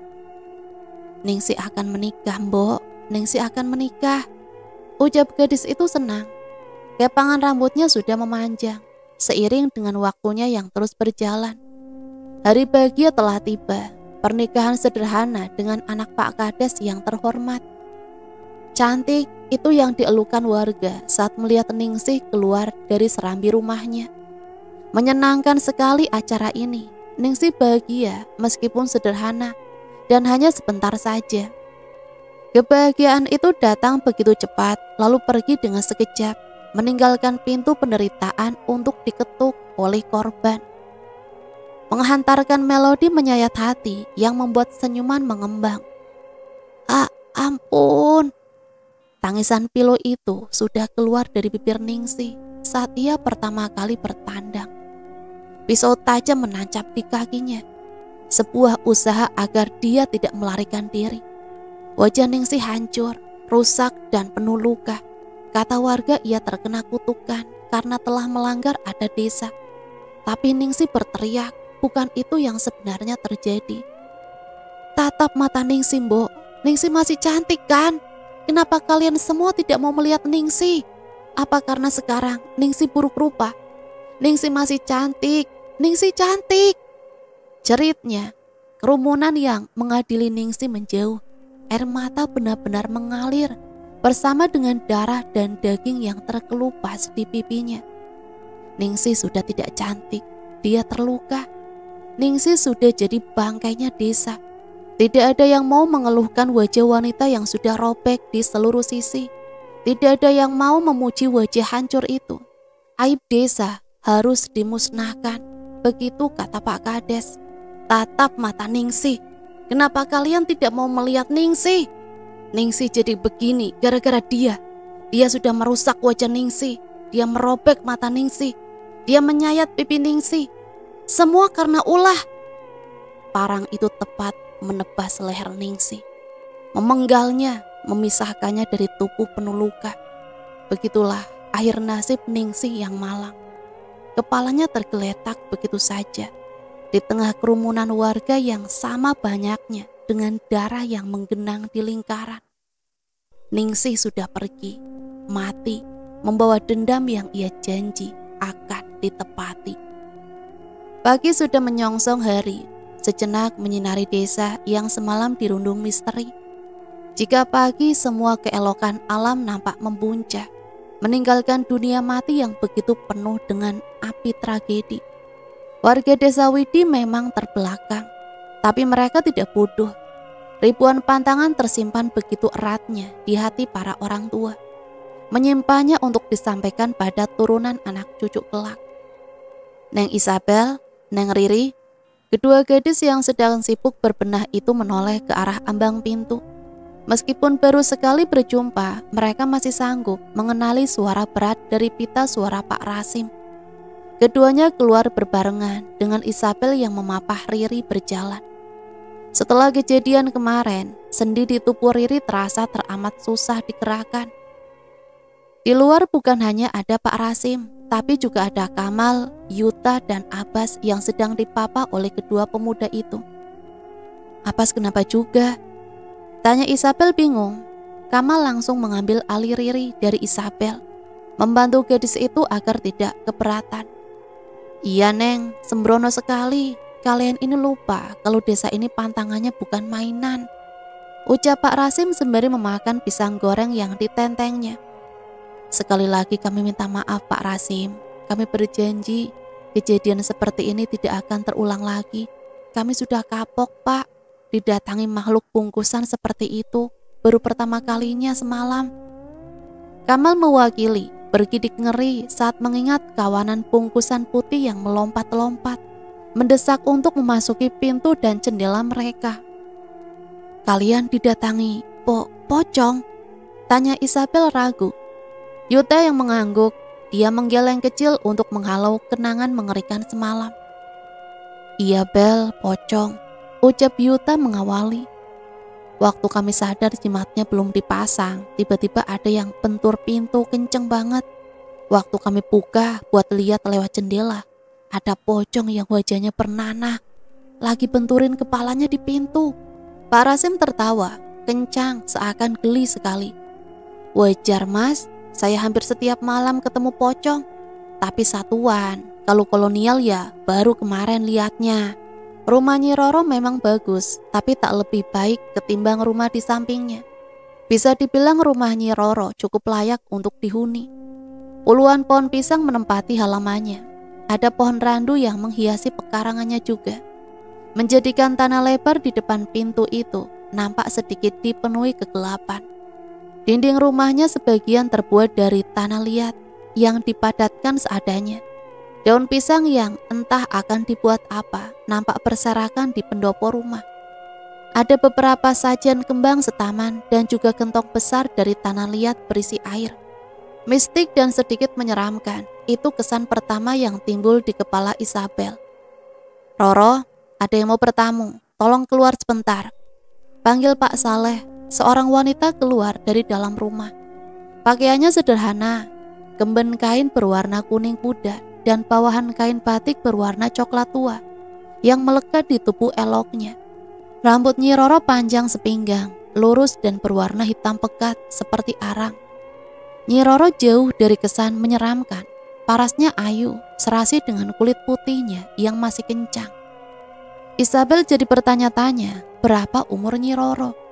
Ningsi akan menikah, Mbok. Ningsi akan menikah. Ucap gadis itu senang. Kepangan rambutnya sudah memanjang seiring dengan waktunya yang terus berjalan. Hari bahagia telah tiba. Pernikahan sederhana dengan anak Pak Kades yang terhormat. Cantik itu yang dielukan warga saat melihat Ningsih keluar dari serambi rumahnya. Menyenangkan sekali acara ini. Ningsih bahagia meskipun sederhana dan hanya sebentar saja. Kebahagiaan itu datang begitu cepat lalu pergi dengan sekejap, meninggalkan pintu penderitaan untuk diketuk oleh korban. Menghantarkan melodi menyayat hati yang membuat senyuman mengembang. Ampun. Tangisan pilu itu sudah keluar dari bibir Ningsih saat ia pertama kali bertandang. Pisau tajam menancap di kakinya. Sebuah usaha agar dia tidak melarikan diri. Wajah Ningsih hancur, rusak dan penuh luka. Kata warga ia terkena kutukan karena telah melanggar adat desa. Tapi Ningsih berteriak, bukan itu yang sebenarnya terjadi. Tatap mata Ningsih, Mbok. Ningsih masih cantik kan? Kenapa kalian semua tidak mau melihat Ningsih? Apa karena sekarang Ningsih buruk rupa? Ningsih masih cantik. Ningsih cantik. Jeritnya, kerumunan yang mengadili Ningsih menjauh. Air mata benar-benar mengalir bersama dengan darah dan daging yang terkelupas di pipinya. Ningsih sudah tidak cantik. Dia terluka. Ningsih sudah jadi bangkainya desa. Tidak ada yang mau mengeluhkan wajah wanita yang sudah robek di seluruh sisi. Tidak ada yang mau memuji wajah hancur itu. Aib desa harus dimusnahkan, begitu kata Pak Kades. Tatap mata Ningsih. Kenapa kalian tidak mau melihat Ningsih? Ningsih jadi begini gara-gara dia. Dia sudah merusak wajah Ningsih. Dia merobek mata Ningsih. Dia menyayat pipi Ningsih. Semua karena ulah. Parang itu tepat menebas leher Ningsih, memenggalnya, memisahkannya dari tubuh penuh luka. Begitulah akhir nasib Ningsih yang malang. Kepalanya tergeletak begitu saja di tengah kerumunan warga yang sama banyaknya dengan darah yang menggenang di lingkaran. Ningsih sudah pergi, mati, membawa dendam yang ia janji akan ditepati. Pagi sudah menyongsong hari. Sejenak menyinari desa yang semalam dirundung misteri. Jika pagi semua keelokan alam nampak membuncah, meninggalkan dunia mati yang begitu penuh dengan api tragedi. Warga desa Widi memang terbelakang, tapi mereka tidak bodoh. Ribuan pantangan tersimpan begitu eratnya di hati para orang tua, menyimpannya untuk disampaikan pada turunan anak cucu kelak. Neng Isabel, Neng Riri, kedua gadis yang sedang sibuk berbenah itu menoleh ke arah ambang pintu. Meskipun baru sekali berjumpa, mereka masih sanggup mengenali suara berat dari pita suara Pak Rasim. Keduanya keluar berbarengan dengan Isabel yang memapah Riri berjalan. Setelah kejadian kemarin, sendi di tubuh Riri terasa teramat susah digerakkan. Di luar bukan hanya ada Pak Rasim, tapi juga ada Kamal, Yuta, dan Abbas yang sedang dipapa oleh kedua pemuda itu. Abbas kenapa juga? Tanya Isabel bingung. Kamal langsung mengambil alih Riri dari Isabel, membantu gadis itu agar tidak keberatan. Iya Neng, sembrono sekali. Kalian ini lupa kalau desa ini pantangannya bukan mainan, ucap Pak Rasim sembari memakan pisang goreng yang ditentengnya. Sekali lagi kami minta maaf Pak Rasim. Kami berjanji kejadian seperti ini tidak akan terulang lagi. Kami sudah kapok Pak, didatangi makhluk bungkusan seperti itu. Baru pertama kalinya semalam. Kamal mewakili, bergidik ngeri saat mengingat kawanan bungkusan putih yang melompat-lompat, mendesak untuk memasuki pintu dan jendela mereka. Kalian didatangi pocong? Tanya Isabel ragu. Yuta yang mengangguk, dia menggeleng kecil untuk menghalau kenangan mengerikan semalam. Iya Bel, pocong, ucap Yuta mengawali. Waktu kami sadar jimatnya belum dipasang, tiba-tiba ada yang bentur pintu kenceng banget. Waktu kami buka buat lihat lewat jendela, ada pocong yang wajahnya bernanah, lagi benturin kepalanya di pintu. Pak Rasim tertawa, kencang seakan geli sekali. Wajar Mas, saya hampir setiap malam ketemu pocong, tapi satuan. Kalau kolonial ya baru kemarin lihatnya. Rumah Nyi Roro memang bagus, tapi tak lebih baik ketimbang rumah di sampingnya. Bisa dibilang rumah Nyi Roro cukup layak untuk dihuni. Puluhan pohon pisang menempati halamannya. Ada pohon randu yang menghiasi pekarangannya juga. Menjadikan tanah lebar di depan pintu itu nampak sedikit dipenuhi kegelapan. Dinding rumahnya sebagian terbuat dari tanah liat yang dipadatkan seadanya. Daun pisang yang entah akan dibuat apa nampak berserakan di pendopo rumah. Ada beberapa sajian kembang setaman dan juga gentong besar dari tanah liat berisi air. Mistik dan sedikit menyeramkan, itu kesan pertama yang timbul di kepala Isabel. Roro, ada yang mau bertamu, tolong keluar sebentar. Panggil Pak Saleh. Seorang wanita keluar dari dalam rumah. Pakaiannya sederhana, kemben kain berwarna kuning pudar dan bawahan kain batik berwarna coklat tua yang melekat di tubuh eloknya. Rambut Nyi Roro panjang sepinggang, lurus dan berwarna hitam pekat seperti arang. Nyi Roro jauh dari kesan menyeramkan. Parasnya ayu, serasi dengan kulit putihnya yang masih kencang. Isabel jadi bertanya-tanya, berapa umur Nyi Roro?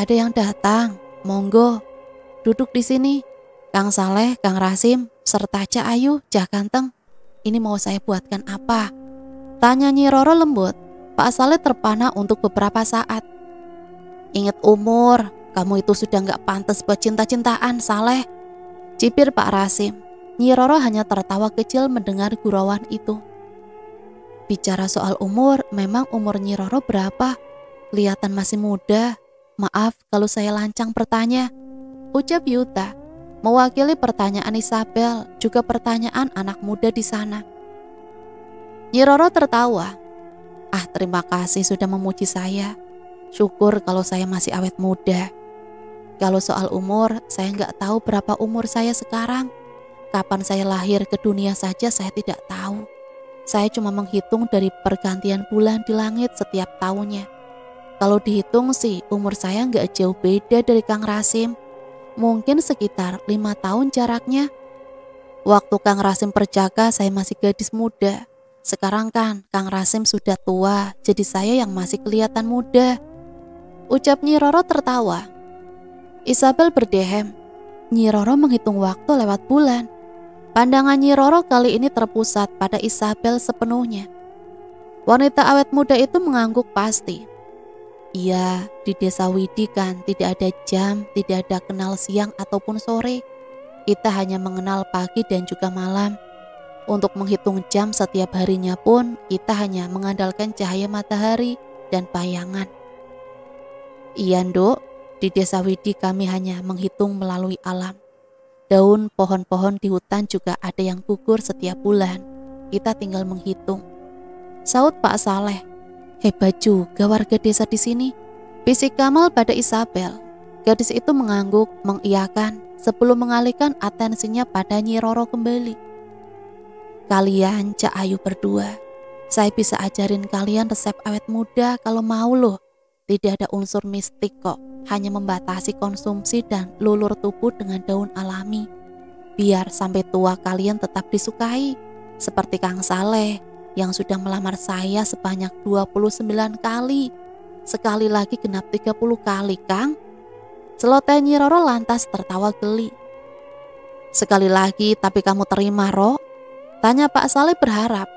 Ada yang datang. Monggo, duduk di sini. Kang Saleh, Kang Rasim, serta Cak Ayu, Cak Ganteng. Ini mau saya buatkan apa? Tanya Nyi Roro lembut. Pak Saleh terpana untuk beberapa saat. Ingat umur, kamu itu sudah gak pantas buat cinta-cintaan, Saleh, cibir Pak Rasim. Nyi Roro hanya tertawa kecil mendengar gurauan itu. Bicara soal umur, memang umur Nyi Roro berapa? Kelihatan masih muda. Maaf kalau saya lancang bertanya, ucap Yuta, mewakili pertanyaan Isabel, juga pertanyaan anak muda di sana. Nyi Roro tertawa. Terima kasih sudah memuji saya. Syukur kalau saya masih awet muda. Kalau soal umur, saya nggak tahu berapa umur saya sekarang. Kapan saya lahir ke dunia saja saya tidak tahu. Saya cuma menghitung dari pergantian bulan di langit setiap tahunnya. Kalau dihitung sih, umur saya nggak jauh beda dari Kang Rasim. Mungkin sekitar 5 tahun jaraknya. Waktu Kang Rasim perjaka, saya masih gadis muda. Sekarang kan Kang Rasim sudah tua, jadi saya yang masih kelihatan muda, ucap Nyi Roro tertawa. Isabel berdehem. Nyi Roro menghitung waktu lewat bulan. Pandangan Nyi Roro kali ini terpusat pada Isabel sepenuhnya. Wanita awet muda itu mengangguk pasti. Iya, di desa Widi kan tidak ada jam, tidak ada kenal siang ataupun sore. Kita hanya mengenal pagi dan juga malam. Untuk menghitung jam setiap harinya pun kita hanya mengandalkan cahaya matahari dan bayangan. Iya, Nduk, di desa Widi kami hanya menghitung melalui alam. Daun pohon-pohon di hutan juga ada yang gugur setiap bulan. Kita tinggal menghitung, saut Pak Saleh. Hebat juga warga desa di sini, bisik Kamal pada Isabel. Gadis itu mengangguk, mengiyakan sebelum mengalihkan atensinya pada Nyi Roro kembali. Kalian Cak Ayu berdua, saya bisa ajarin kalian resep awet muda kalau mau loh. Tidak ada unsur mistik kok, hanya membatasi konsumsi dan lulur tubuh dengan daun alami. Biar sampai tua kalian tetap disukai, seperti Kang Saleh yang sudah melamar saya sebanyak 29 kali. Sekali lagi genap 30 kali, Kang. Celoteh Nyi Roro lantas tertawa geli. Sekali lagi tapi kamu terima, Ro? Tanya Pak Saleh berharap.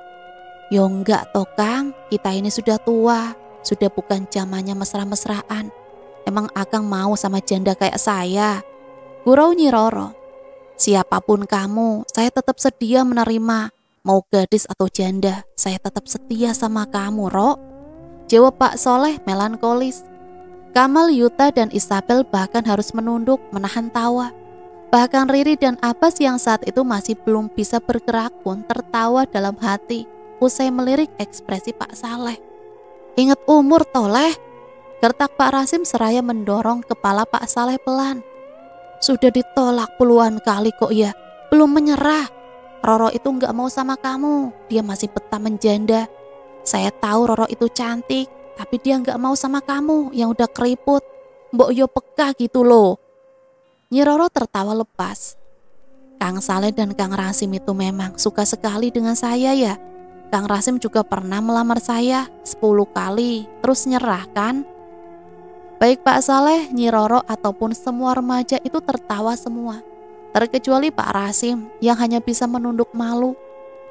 Yo enggak toh Kang, kita ini sudah tua, sudah bukan zamannya mesra-mesraan. Emang Akang mau sama janda kayak saya? Gurau Nyi Roro. Siapapun kamu, saya tetap sedia menerima. Mau gadis atau janda, saya tetap setia sama kamu, Ro. Jawab Pak Soleh melankolis. Kamal, Yuta, dan Isabel bahkan harus menunduk menahan tawa. Bahkan Riri dan Abbas yang saat itu masih belum bisa bergerak pun tertawa dalam hati usai melirik ekspresi Pak Saleh. Ingat umur toleh, gertak Pak Rasim seraya mendorong kepala Pak Saleh pelan. Sudah ditolak puluhan kali kok ya, belum menyerah. Roro itu gak mau sama kamu, dia masih betah menjanda. Saya tahu Roro itu cantik, tapi dia gak mau sama kamu yang udah keriput. Mbok yo peka gitu loh. Nyi Roro tertawa lepas. Kang Saleh dan Kang Rasim itu memang suka sekali dengan saya ya. Kang Rasim juga pernah melamar saya 10 kali, terus nyerah kan? Baik Pak Saleh, Nyi Roro ataupun semua remaja itu tertawa semua. Terkecuali Pak Rasim yang hanya bisa menunduk malu.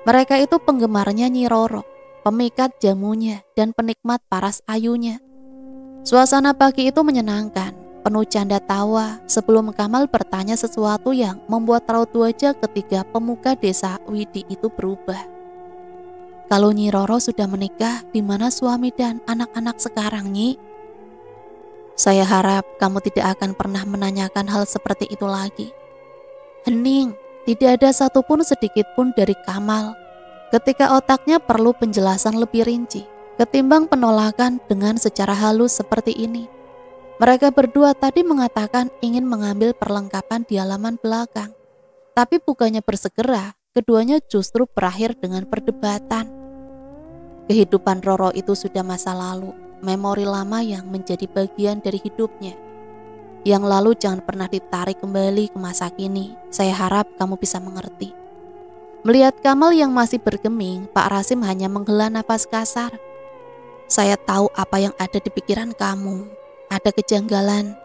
Mereka itu penggemarnya Nyi Roro, pemikat jamunya dan penikmat paras ayunya. Suasana pagi itu menyenangkan. Penuh canda tawa sebelum Kamal bertanya sesuatu yang membuat raut wajah ketiga pemuka desa Widi itu berubah. Kalau Nyi Roro sudah menikah, di mana suami dan anak-anak sekarang, Nyi? Saya harap kamu tidak akan pernah menanyakan hal seperti itu lagi. Hening, tidak ada satupun sedikit pun dari Kamal. Ketika otaknya perlu penjelasan lebih rinci, ketimbang penolakan dengan secara halus seperti ini. Mereka berdua tadi mengatakan ingin mengambil perlengkapan di halaman belakang. Tapi bukannya bersegera, keduanya justru berakhir dengan perdebatan. Kehidupan Roro itu sudah masa lalu, memori lama yang menjadi bagian dari hidupnya. Yang lalu jangan pernah ditarik kembali ke masa kini. Saya harap kamu bisa mengerti. Melihat Kamal yang masih bergeming, Pak Rasim hanya menghela nafas kasar. Saya tahu apa yang ada di pikiran kamu. Ada kejanggalan,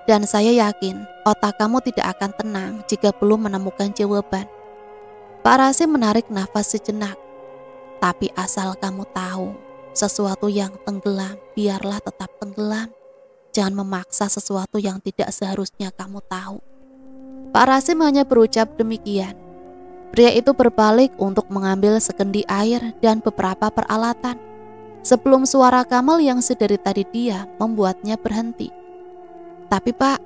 dan saya yakin otak kamu tidak akan tenang jika belum menemukan jawaban. Pak Rasim menarik nafas sejenak. Tapi asal kamu tahu, Sesuatu yang tenggelam, biarlah tetap tenggelam. Jangan memaksa sesuatu yang tidak seharusnya kamu tahu. Pak Rasim hanya berucap demikian. Pria itu berbalik untuk mengambil sekendi air dan beberapa peralatan. Sebelum suara Kamal yang sedari tadi dia membuatnya berhenti. Tapi Pak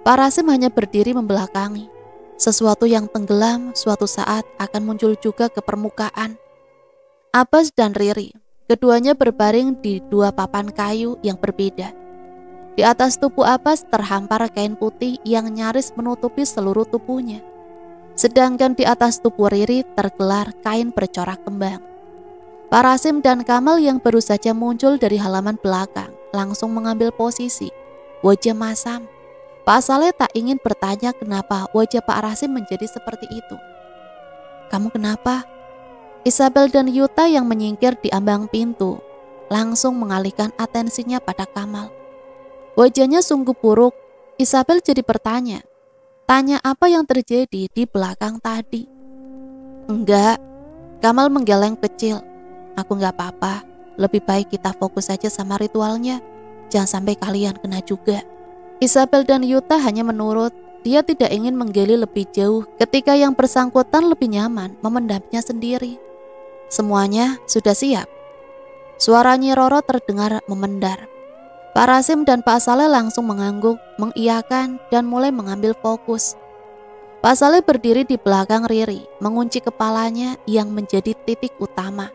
Rasim hanya berdiri membelakangi. Sesuatu yang tenggelam suatu saat akan muncul juga ke permukaan. Abbas dan Riri, keduanya berbaring di dua papan kayu yang berbeda. Di atas tubuh Abbas terhampar kain putih yang nyaris menutupi seluruh tubuhnya. Sedangkan di atas tubuh Riri tergelar kain bercorak kembang. Pak Rasim dan Kamal yang baru saja muncul dari halaman belakang langsung mengambil posisi. Wajah masam. Pak Saleh tak ingin bertanya kenapa wajah Pak Rasim menjadi seperti itu. "Kamu kenapa?" Isabel dan Yuta yang menyingkir di ambang pintu langsung mengalihkan atensinya pada Kamal. Wajahnya sungguh buruk. Isabel jadi bertanya, "Tanya apa yang terjadi di belakang tadi?" "Enggak," Kamal menggeleng kecil. "Aku enggak apa-apa. Lebih baik kita fokus saja sama ritualnya. Jangan sampai kalian kena juga." Isabel dan Yuta hanya menurut. Dia tidak ingin menggali lebih jauh ketika yang bersangkutan lebih nyaman memendamnya sendiri. Semuanya sudah siap. Suara Nyi Roro terdengar memendar. Pak Rasim dan Pak Saleh langsung mengangguk, mengiyakan dan mulai mengambil fokus. Pak Saleh berdiri di belakang Riri, mengunci kepalanya yang menjadi titik utama.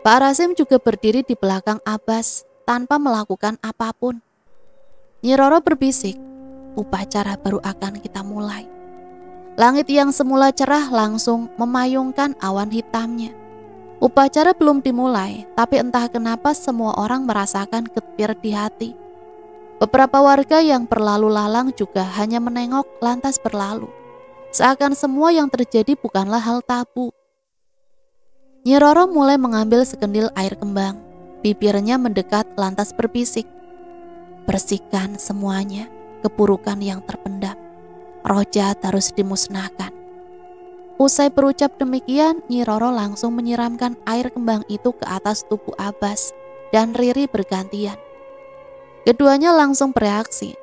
Pak Rasim juga berdiri di belakang Abbas tanpa melakukan apapun. Nyi Roro berbisik, "Upacara baru akan kita mulai." Langit yang semula cerah langsung memayungkan awan hitamnya. Upacara belum dimulai, tapi entah kenapa semua orang merasakan getir di hati. Beberapa warga yang berlalu lalang juga hanya menengok lantas berlalu. Seakan semua yang terjadi bukanlah hal tabu. Nyi Roro mulai mengambil sekendil air kembang. Bibirnya mendekat lantas berbisik, "Bersihkan semuanya, keburukan yang terpendam. Roh jahat harus dimusnahkan." Usai berucap demikian, Nyi Roro langsung menyiramkan air kembang itu ke atas tubuh Abbas dan Riri bergantian. Keduanya langsung bereaksi.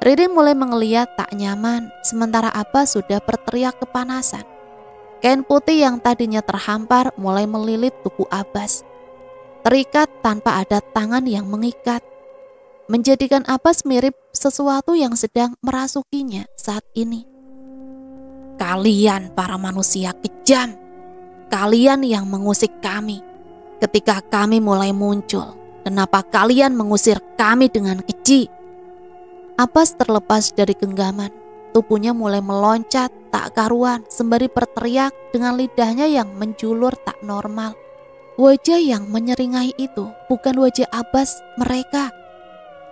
Riri mulai menggeliat tak nyaman, sementara Abbas sudah berteriak kepanasan. Kain putih yang tadinya terhampar mulai melilit tubuh Abbas. Terikat tanpa ada tangan yang mengikat, menjadikan Abbas mirip sesuatu yang sedang merasukinya saat ini. "Kalian para manusia kejam, kalian yang mengusik kami. Ketika kami mulai muncul, kenapa kalian mengusir kami dengan keji?" Abbas terlepas dari genggaman, tubuhnya mulai meloncat tak karuan sembari berteriak dengan lidahnya yang menjulur tak normal. Wajah yang menyeringai itu bukan wajah Abbas mereka.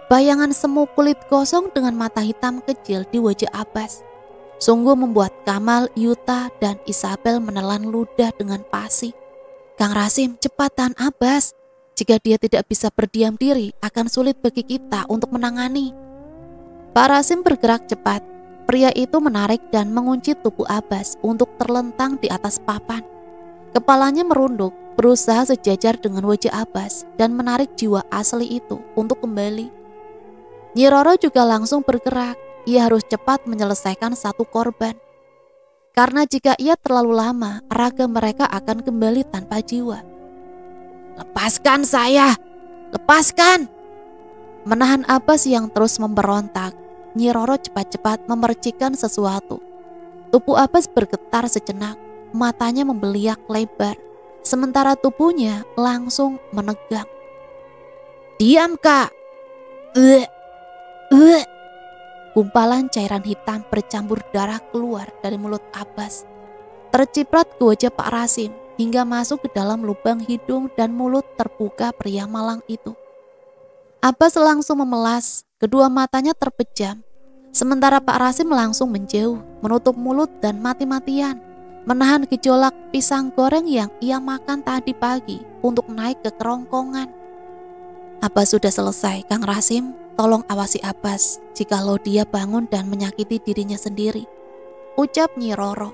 Bayangan semu kulit gosong dengan mata hitam kecil di wajah Abbas sungguh membuat Kamal, Yuta, dan Isabel menelan ludah dengan pasi. "Kang Rasim, cepat tahan Abbas. Jika dia tidak bisa berdiam diri, akan sulit bagi kita untuk menangani." Pak Rasim bergerak cepat. Pria itu menarik dan mengunci tubuh Abbas untuk terlentang di atas papan. Kepalanya merunduk, berusaha sejajar dengan wajah Abbas dan menarik jiwa asli itu untuk kembali. Nyi Roro juga langsung bergerak. Ia harus cepat menyelesaikan satu korban. Karena jika ia terlalu lama, raga mereka akan kembali tanpa jiwa. "Lepaskan saya! Lepaskan!" Menahan Abbas yang terus memberontak, Nyi Roro cepat-cepat memercikan sesuatu. Tubuh Abbas bergetar sejenak, matanya membeliak lebar, sementara tubuhnya langsung menegang. "Diam, Kak!" Gumpalan cairan hitam bercampur darah keluar dari mulut Abbas, terciprat ke wajah Pak Rasim hingga masuk ke dalam lubang hidung dan mulut terbuka pria malang itu. Abbas langsung memelas, kedua matanya terpejam, sementara Pak Rasim langsung menjauh, menutup mulut dan mati-matian, menahan gejolak pisang goreng yang ia makan tadi pagi untuk naik ke kerongkongan. "Abbas sudah selesai, Kang Rasim. Tolong awasi Abbas jikalau dia bangun dan menyakiti dirinya sendiri," ucap Nyi Roro.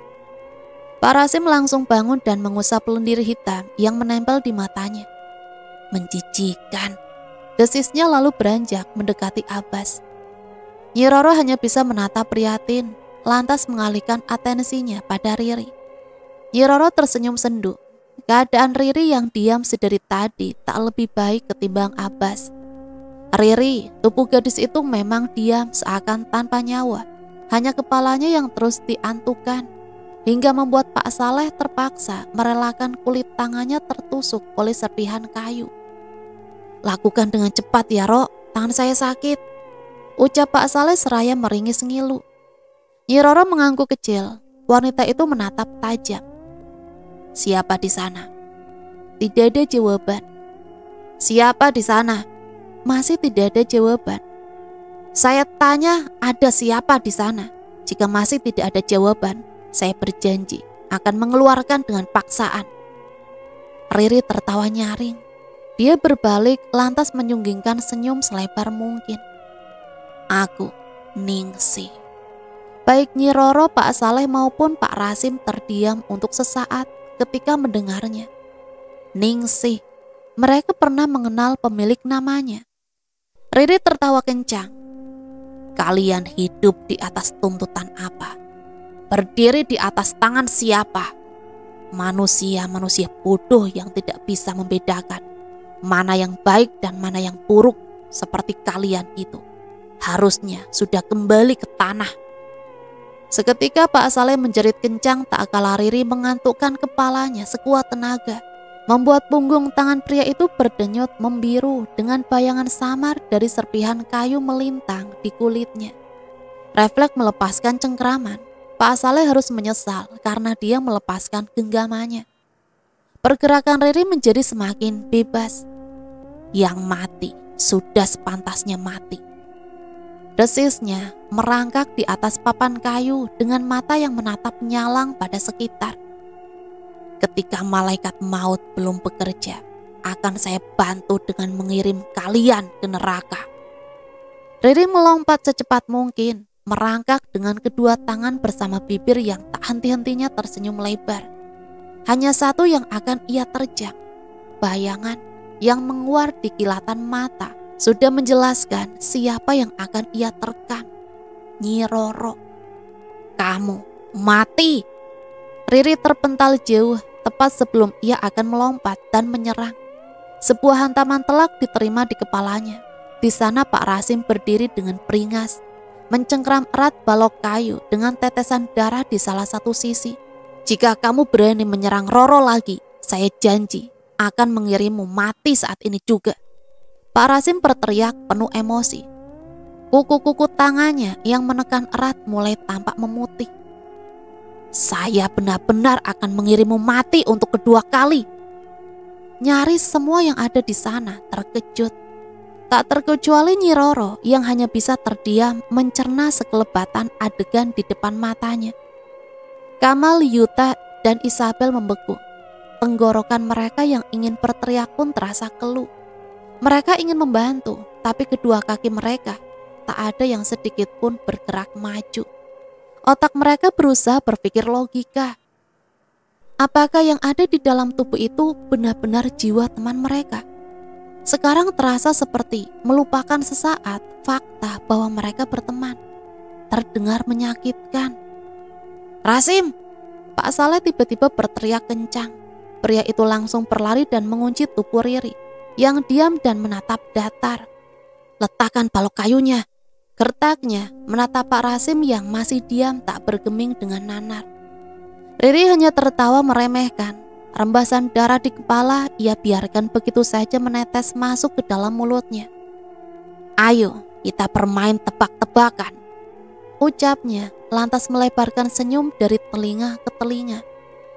Pak Rasim langsung bangun dan mengusap lendir hitam yang menempel di matanya. Menjijikan. Desisnya lalu beranjak mendekati Abbas. Nyi Roro hanya bisa menatap prihatin, lantas mengalihkan atensinya pada Riri. Nyi Roro tersenyum sendu. Keadaan Riri yang diam sedari tadi tak lebih baik ketimbang Abbas. Riri, tubuh gadis itu memang diam seakan tanpa nyawa. Hanya kepalanya yang terus diantukan, hingga membuat Pak Saleh terpaksa merelakan kulit tangannya tertusuk oleh serpihan kayu. "Lakukan dengan cepat ya, Ro, tangan saya sakit," ucap Pak Saleh seraya meringis ngilu. Nyi Roro mengangguk kecil. Wanita itu menatap tajam. "Siapa di sana?" Tidak ada jawaban. "Siapa di sana?" Masih tidak ada jawaban. "Saya tanya, ada siapa di sana? Jika masih tidak ada jawaban, saya berjanji akan mengeluarkan dengan paksaan." Riri tertawa nyaring. Dia berbalik lantas menyunggingkan senyum selebar mungkin. "Aku Ningsih." Baik Nyi Roro, Pak Saleh maupun Pak Rasim terdiam untuk sesaat ketika mendengarnya. Ningsih. Mereka pernah mengenal pemilik namanya. Riri tertawa kencang. "Kalian hidup di atas tuntutan apa? Berdiri di atas tangan siapa? Manusia-manusia bodoh yang tidak bisa membedakan mana yang baik dan mana yang buruk seperti kalian itu. Harusnya sudah kembali ke tanah." Seketika Pak Saleh menjerit kencang, tak kalah Riri mengantukkan kepalanya sekuat tenaga, membuat punggung tangan pria itu berdenyut membiru dengan bayangan samar dari serpihan kayu melintang di kulitnya. Refleks melepaskan cengkraman, Pak Saleh harus menyesal karena dia melepaskan genggamannya. Pergerakan Riri menjadi semakin bebas. Yang mati sudah sepantasnya mati. Desisnya merangkak di atas papan kayu dengan mata yang menatap nyalang pada sekitar. "Ketika malaikat maut belum bekerja, akan saya bantu dengan mengirim kalian ke neraka." Riri melompat secepat mungkin, merangkak dengan kedua tangan bersama bibir yang tak henti-hentinya tersenyum lebar. Hanya satu yang akan ia terjang, bayangan yang menguar di kilatan mata sudah menjelaskan siapa yang akan ia terkam. Nyi Roro. "Kamu mati!" Riri terpental jauh tepat sebelum ia akan melompat dan menyerang. Sebuah hantaman telak diterima di kepalanya. Di sana Pak Rasim berdiri dengan beringas, mencengkram erat balok kayu dengan tetesan darah di salah satu sisi. "Jika kamu berani menyerang Roro lagi, saya janji akan mengirimmu mati saat ini juga." Pak Rasim berteriak penuh emosi. Kuku-kuku tangannya yang menekan erat mulai tampak memutih. "Saya benar-benar akan mengirimmu mati untuk kedua kali." Nyaris semua yang ada di sana terkejut. Tak terkecuali Nyi Roro yang hanya bisa terdiam mencerna sekelebatan adegan di depan matanya. Kamal, Yuta, dan Isabel membeku. Tenggorokan mereka yang ingin berteriak pun terasa keluh. Mereka ingin membantu, tapi kedua kaki mereka tak ada yang sedikit pun bergerak maju. Otak mereka berusaha berpikir logika. Apakah yang ada di dalam tubuh itu benar-benar jiwa teman mereka? Sekarang terasa seperti melupakan sesaat fakta bahwa mereka berteman. Terdengar menyakitkan. "Rasim!" Pak Saleh tiba-tiba berteriak kencang. Pria itu langsung berlari dan mengunci tubuh Riri yang diam dan menatap datar. "Letakkan balok kayunya." Gertaknya menatap Pak Rasim yang masih diam tak bergeming dengan nanar. Riri hanya tertawa meremehkan. Rembasan darah di kepala ia biarkan begitu saja menetes masuk ke dalam mulutnya. "Ayo kita bermain tebak-tebakan," ucapnya lantas melebarkan senyum dari telinga ke telinga.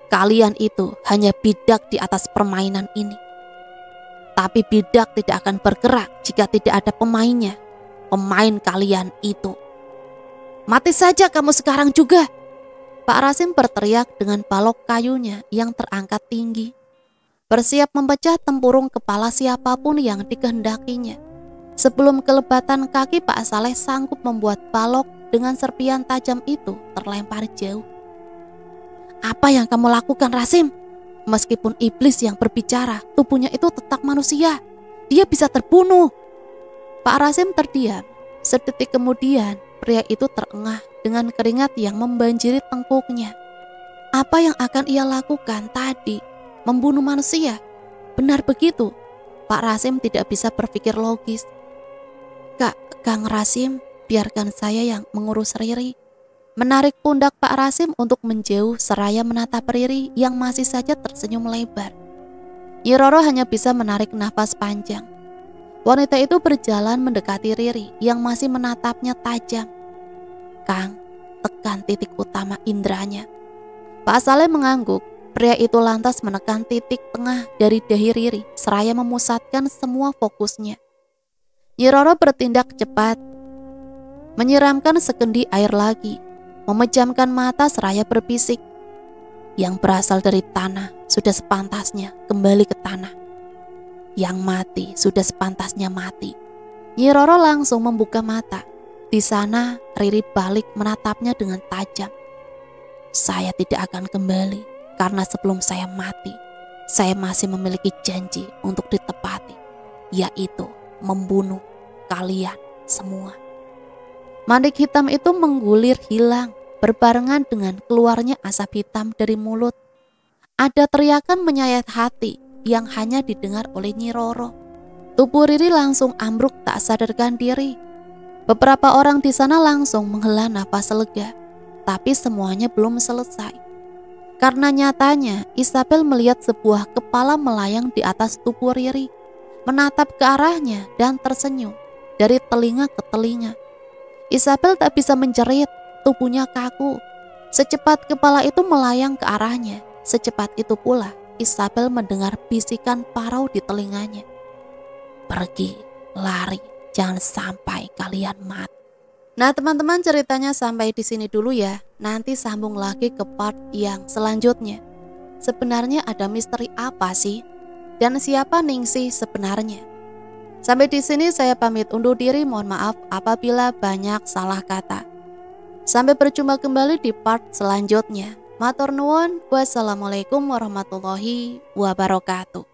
"Kalian itu hanya bidak di atas permainan ini. Tapi bidak tidak akan bergerak jika tidak ada pemainnya. Pemain kalian itu. Mati saja kamu sekarang juga!" Pak Rasim berteriak dengan balok kayunya yang terangkat tinggi, bersiap memecah tempurung kepala siapapun yang dikehendakinya. Sebelum kelebatan kaki, Pak Saleh sanggup membuat balok dengan serpian tajam itu terlempar jauh. "Apa yang kamu lakukan, Rasim?" Meskipun iblis yang berbicara, tubuhnya itu tetap manusia. Dia bisa terbunuh. Pak Rasim terdiam. Sedetik kemudian, pria itu terengah dengan keringat yang membanjiri tengkuknya. Apa yang akan ia lakukan tadi? Membunuh manusia? Benar begitu? Pak Rasim tidak bisa berpikir logis. Kang Rasim, biarkan saya yang mengurus Riri. Menarik pundak Pak Rasim untuk menjauh seraya menatap Riri yang masih saja tersenyum lebar. Nyi Roro hanya bisa menarik nafas panjang. Wanita itu berjalan mendekati Riri yang masih menatapnya tajam. Kang, tekan titik utama indranya. Pak Saleh mengangguk. Pria itu lantas menekan titik tengah dari dahi Riri seraya memusatkan semua fokusnya. Nyi Roro bertindak cepat, menyiramkan sekendi air lagi, memejamkan mata seraya berbisik. Yang berasal dari tanah sudah sepantasnya kembali ke tanah. Yang mati sudah sepantasnya mati. Nyi Roro langsung membuka mata. Di sana Riri balik menatapnya dengan tajam. Saya tidak akan kembali karena sebelum saya mati, saya masih memiliki janji untuk ditepati, yaitu membunuh kalian semua. Mandik hitam itu menggulir hilang berbarengan dengan keluarnya asap hitam dari mulut. Ada teriakan menyayat hati yang hanya didengar oleh Nyi Roro. Tubuh Riri langsung ambruk tak sadarkan diri. Beberapa orang di sana langsung menghela nafas lega, tapi semuanya belum selesai. Karena nyatanya Isabel melihat sebuah kepala melayang di atas tubuh Riri, menatap ke arahnya dan tersenyum dari telinga ke telinga. Isabel tak bisa menjerit, tubuhnya kaku. Secepat kepala itu melayang ke arahnya, secepat itu pula Isabel mendengar bisikan parau di telinganya. Pergi, lari, jangan sampai kalian mati. Nah teman-teman, ceritanya sampai di sini dulu ya. Nanti sambung lagi ke part yang selanjutnya. Sebenarnya ada misteri apa sih? Dan siapa Ningsih sebenarnya? Sampai di sini saya pamit undur diri. Mohon maaf apabila banyak salah kata. Sampai berjumpa kembali di part selanjutnya. Matur nuwun. Wassalamualaikum warahmatullahi wabarakatuh.